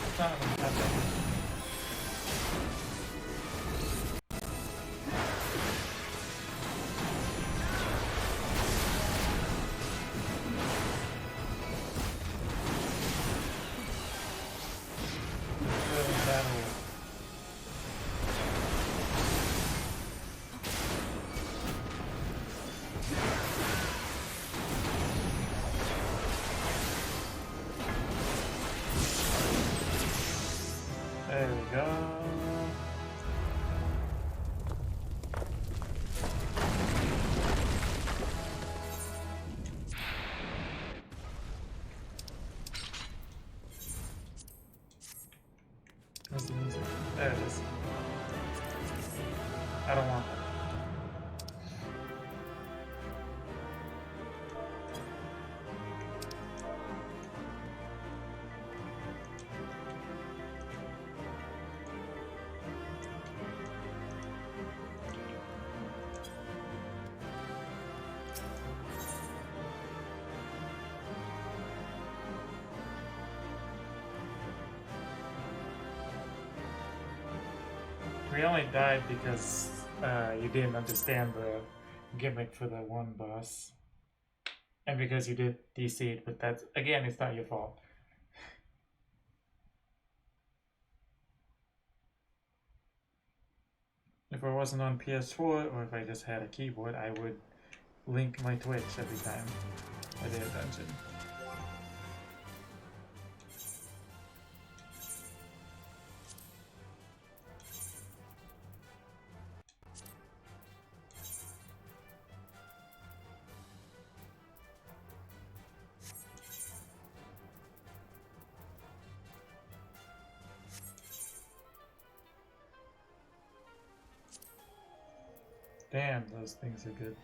It's not even happening. We only died because you didn't understand the gimmick for the one boss. And because you did DC it, but that's, again, it's not your fault. If I wasn't on PS4, or if I just had a keyboard, I would link my Twitch every time I did a dungeon. Damn, those things are good.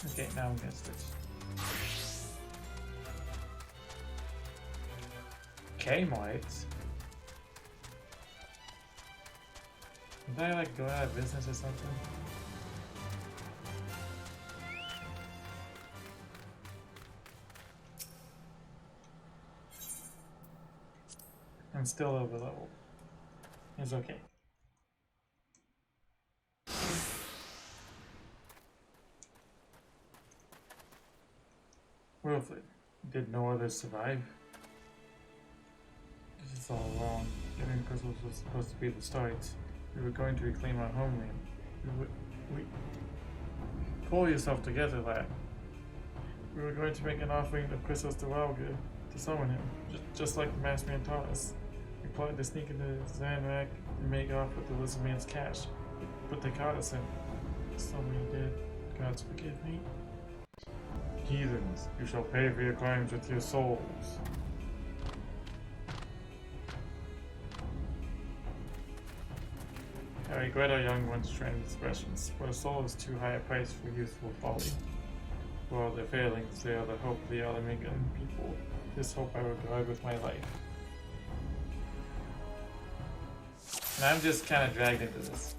Okay, now I'm gonna switch. K-Mites? Did I like go out of business or something? I'm still over level. It's okay. Wilfred, did no others survive? This is all wrong. Getting crystals was supposed to be the start. We were going to reclaim our homeland. We pull yourself together, lad. We were going to make an offering of crystals to Walga to summon him, just like the masked man taught us. We plotted to sneak into Zanrak and make off with the lizard man's cash, but they caught us and so many dead. Gods forgive me. Heathens, you shall pay for your crimes with your souls. I regret our young ones' transgressions, for a soul is too high a price for youthful folly. For all their failings, they are the hope of the Alamegan people. This hope I will guard with my life. And I'm just kind of dragged into this.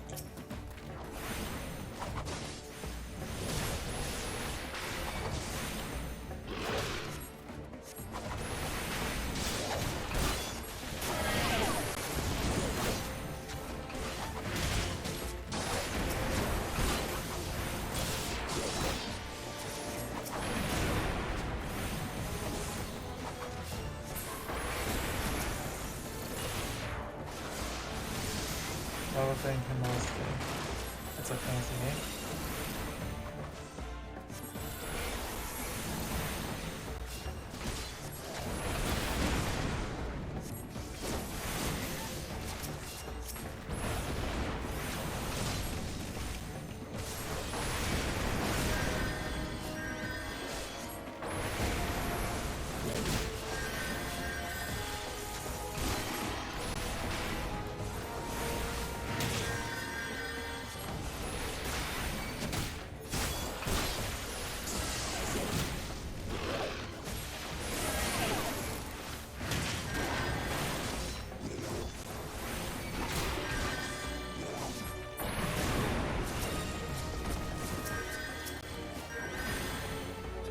That's a fancy name.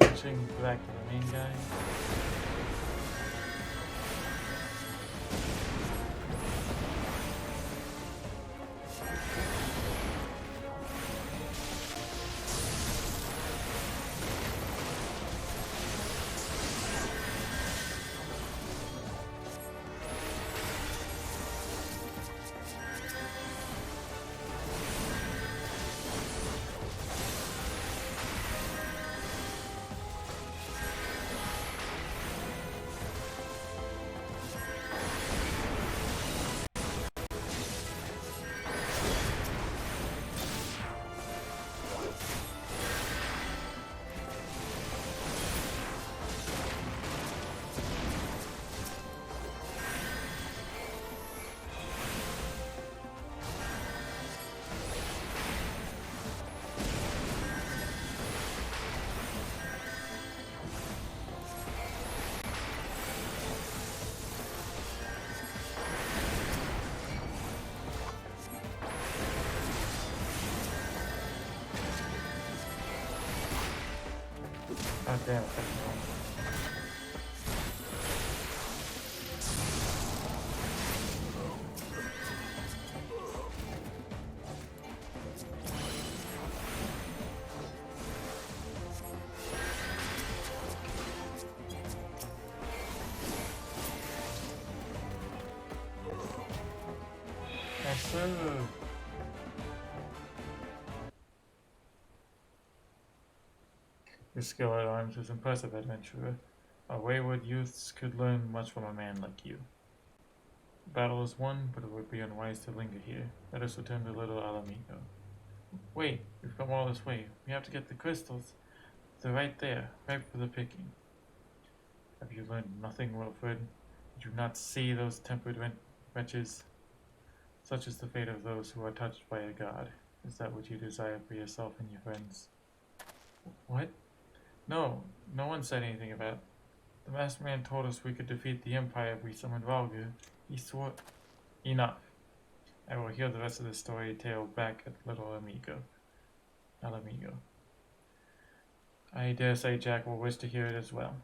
Switching back to the main guy. Oh damn, that's wrong. Your skill at arms was impressive, adventurer. Our wayward youths could learn much from a man like you. The battle is won, but it would be unwise to linger here. Let us return to Little Alamigo. Wait, we've come all this way. We have to get the crystals. They're right there, ripe for the picking. Have you learned nothing, Wilfred? Did you not see those tempered wretches? Such is the fate of those who are touched by a god. Is that what you desire for yourself and your friends? What? No, no one said anything about it. The masked man told us we could defeat the Empire if we summoned Valga. He swore... Enough. I will hear the rest of the story tale back at Little Alamigo. I dare say Jack will wish to hear it as well.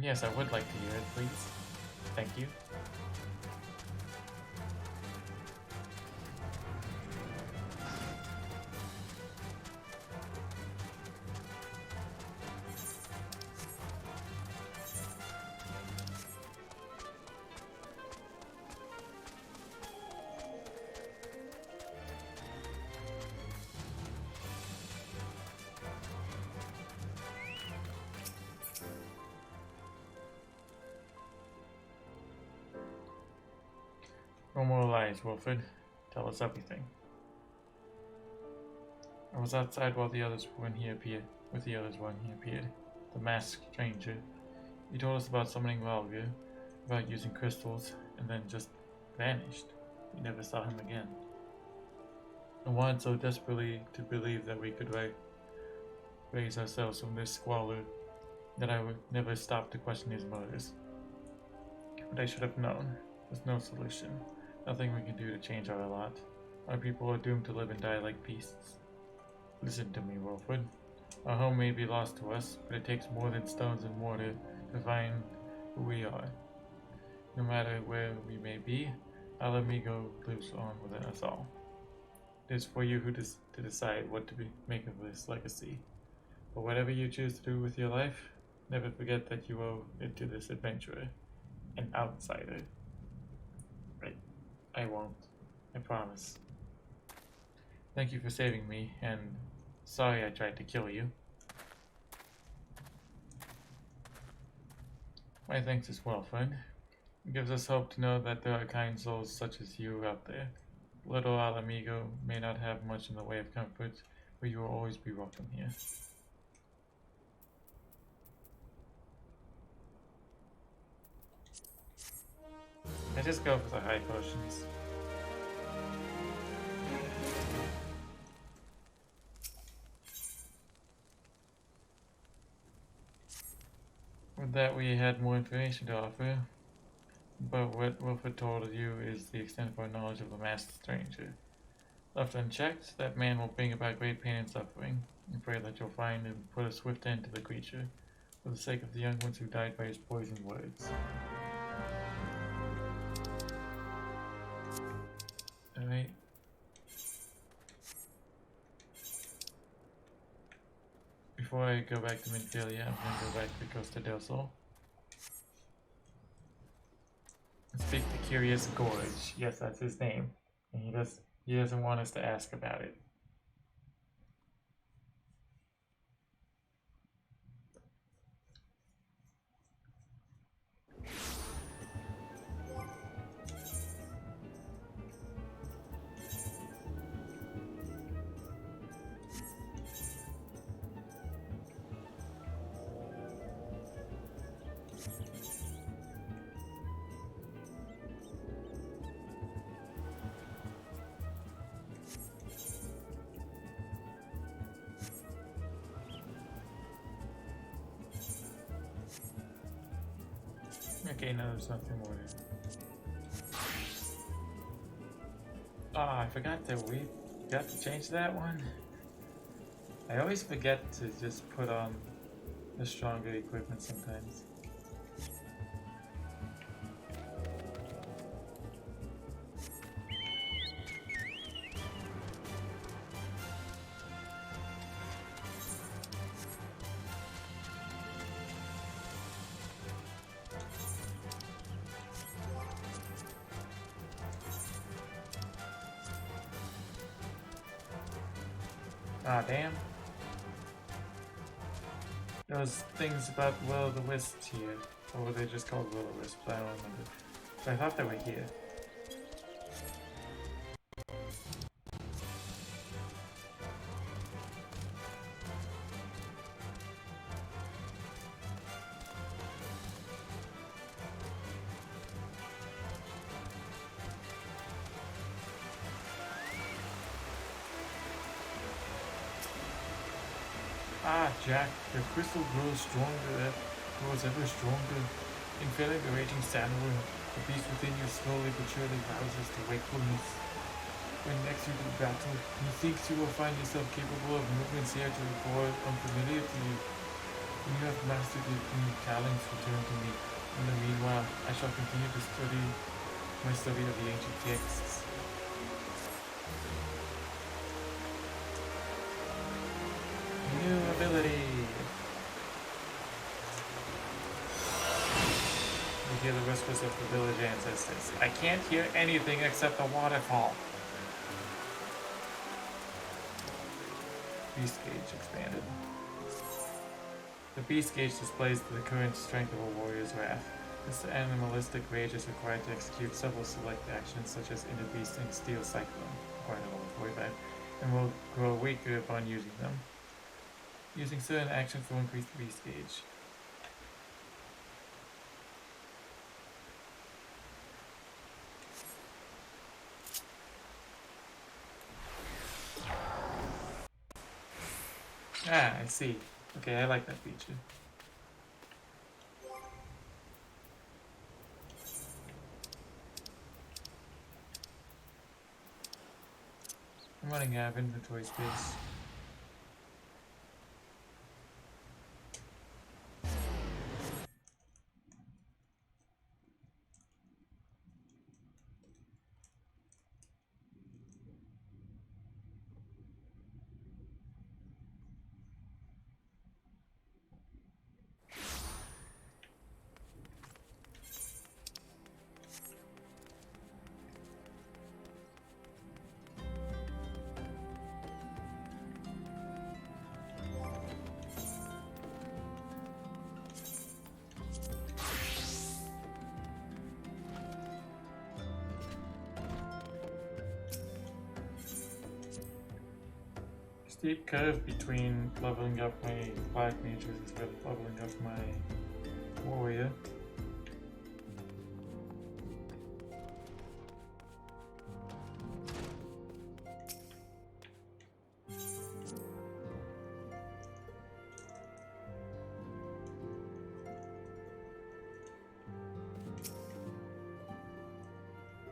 Yes, I would like to hear it, please. Thank you. No more lies, Wilfred. Tell us everything. I was outside while the others when he appeared. The masked stranger. He told us about summoning Valga, about using crystals, and then just vanished. We never saw him again. I wanted so desperately to believe that we could raise ourselves from this squalor that I would never stop to question his motives. But I should have known. There's no solution. Nothing we can do to change our lot. Our people are doomed to live and die like beasts. Listen to me, Wilfred. Our home may be lost to us, but it takes more than stones and mortar to find who we are. No matter where we may be, Alamigo lives on within us all. It is for you to decide what to make of this legacy. But whatever you choose to do with your life, never forget that you owe it to this adventurer, an outsider. Right. I won't. I promise. Thank you for saving me, and sorry I tried to kill you. My thanks as well, friend. It gives us hope to know that there are kind souls such as you out there. Little Alamigo may not have much in the way of comfort, but you will always be welcome here. I just go for the high potions. With that, we had more information to offer, but what Wilfred told you is the extent of our knowledge of the masked stranger. Left unchecked, that man will bring about great pain and suffering. I pray that you'll find and put a swift end to the creature, for the sake of the young ones who died by his poisoned words. Alright. Before I go back to Minfilia, I'm going to go back to Costa del Sol. Speak to Curious Gorge. Yes, that's his name. And he doesn't want us to ask about it. Okay, no, there's nothing more there. Ah, I forgot that we got to change that one. I always forget to just put on the stronger equipment sometimes. Ah, damn. Those things about will-o'-the-wisps here. Or were they just called will-o'-wisps? I don't remember. But I thought they were here. Ah, Jack, your crystal grows stronger, grows ever stronger. In failing the raging sandworm, the beast within you slowly but surely rouses to wakefulness. When next you do battle, methinks you will find yourself capable of movements here to avoid unfamiliar to you. When you have mastered your unique talents, return to me. In the meanwhile, I shall continue to study my study of the ancient texts. New ability! You hear the whispers of the village ancestors. I can't hear anything except the waterfall. Beast gauge expanded. The beast gauge displays the current strength of a warrior's wrath. This animalistic rage is required to execute several select actions such as Inner Beast and Steel Cyclone, required level 45, and will grow weaker upon using them. Using certain actions will increase the beast gauge. Ah, I see. Okay, I like that feature. I'm running out of inventory space. Steep curve between leveling up my black mage versus leveling up my warrior.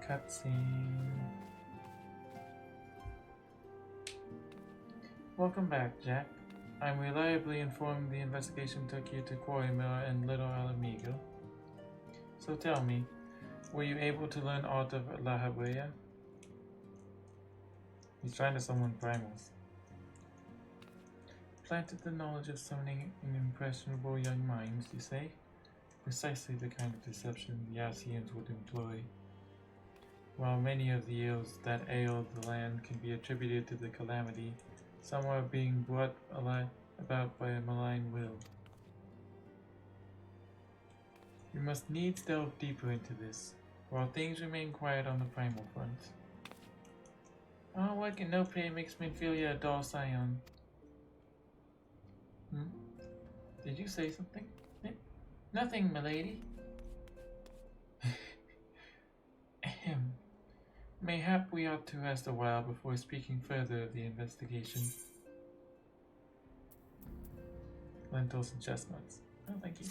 Cutscene. Welcome back, Jack. I'm reliably informed the investigation took you to Quarry Miller and Little Alamigo. So tell me, were you able to learn aught of La Habrea? He's trying to summon primals. Planted the knowledge of summoning in impressionable young minds, you say? Precisely the kind of deception the Asians would employ. While many of the ills that ail the land can be attributed to the calamity, some are being brought about by a malign will. We must needs delve deeper into this, while things remain quiet on the primal front. Oh, what can no pay makes me feel a dull scion. Did you say something? Nothing, milady. Ahem. Mayhap we ought to rest a while before speaking further of the investigation. Lentils and chestnuts. Oh, thank you.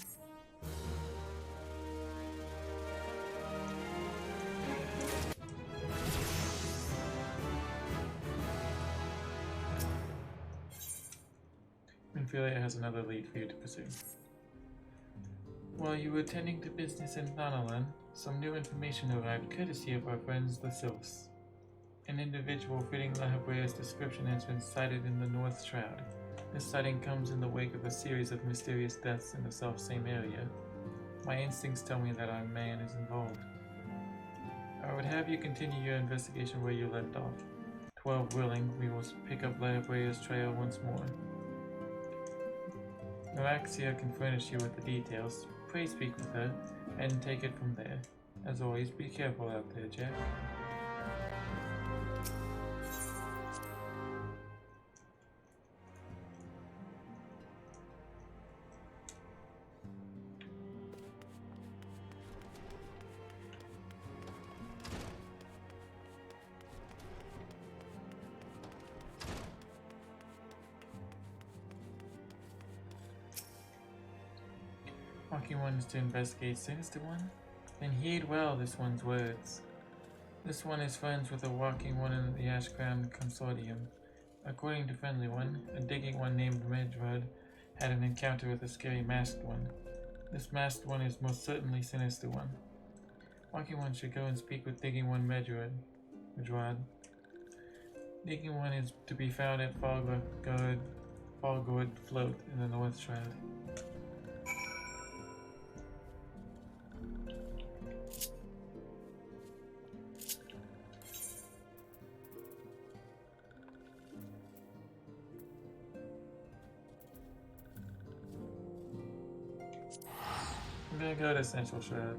Ophelia has another lead for you to pursue. While you were tending to business in Thanalan, some new information arrived courtesy of our friends the Sylphs. An individual fitting Lahabrea's description has been sighted in the North Shroud. This sighting comes in the wake of a series of mysterious deaths in the self-same area. My instincts tell me that our man is involved. I would have you continue your investigation where you left off. 12 willing, we will pick up Lahabrea's trail once more. Noaxia can furnish you with the details. Pray speak with her, and take it from there. As always, be careful out there, Jack. Walking One is to investigate Sinister One? Then heed well this one's words. This one is friends with a Walking One in the Ash Crown Consortium. According to Friendly One, a Digging One named Medrod had an encounter with a scary Masked One. This Masked One is most certainly Sinister One. Walking One should go and speak with Digging One Medrod. Digging One is to be found at Falgord Float in the North Shroud. I'm gonna go to Central Shroud.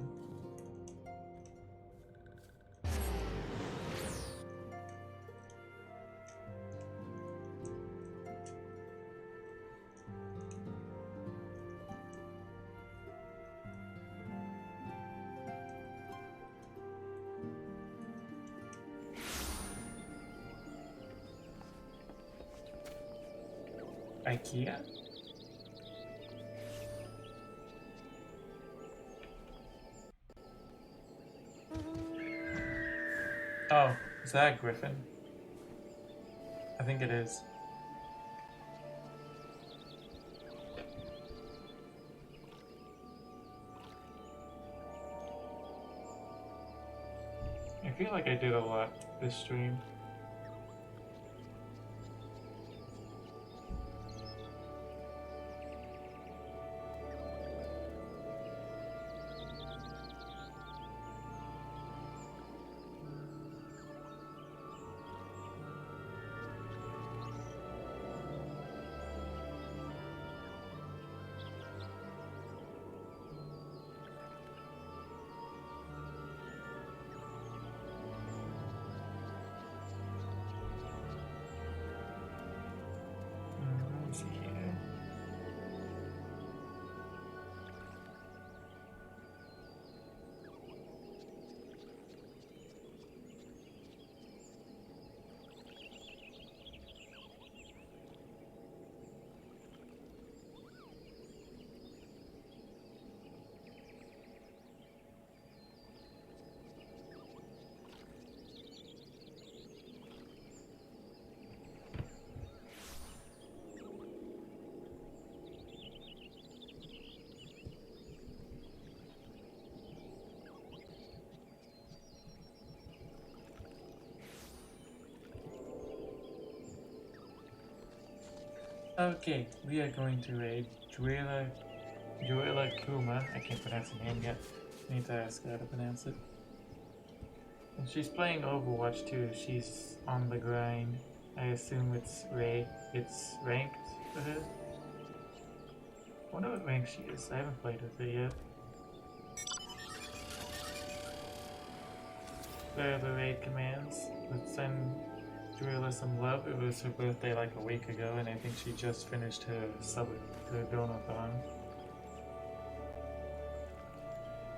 IKEA? Oh, is that Griffin? I think it is. I feel like I did a lot this stream. Okay, we are going to raid Juela Kuma. I can't pronounce her name yet. I need to ask her how to pronounce it. And she's playing Overwatch too. She's on the grind. I assume it's ranked for her. I wonder what rank she is. I haven't played with her yet. There are the raid commands. Let's send Juela some love. It was her birthday like a week ago, and I think she just finished her donathon.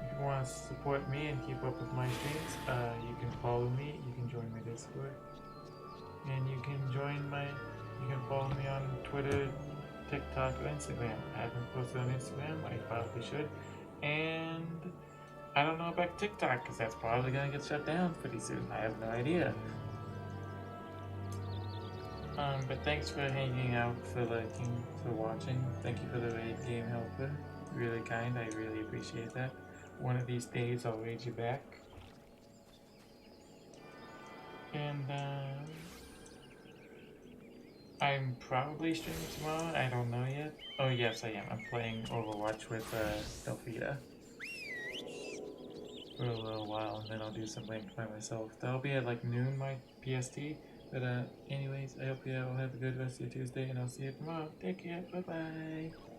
If you want to support me and keep up with my streams, you can follow me. You can join my Discord, and you can follow me on Twitter, TikTok, or Instagram. I haven't posted on Instagram. I probably should, and I don't know about TikTok because that's probably gonna get shut down pretty soon. I have no idea. But thanks for hanging out, for liking, for watching. Thank you for the raid game helper. Really kind, I really appreciate that. One of these days I'll raid you back. And I'm probably streaming tomorrow, I don't know yet. Oh yes I am, I'm playing Overwatch with Delphita for a little while, and then I'll do some ranked by myself. That'll be at like noon my PST. But anyways, I hope you all have a good rest of your Tuesday, and I'll see you tomorrow. Take care, bye bye.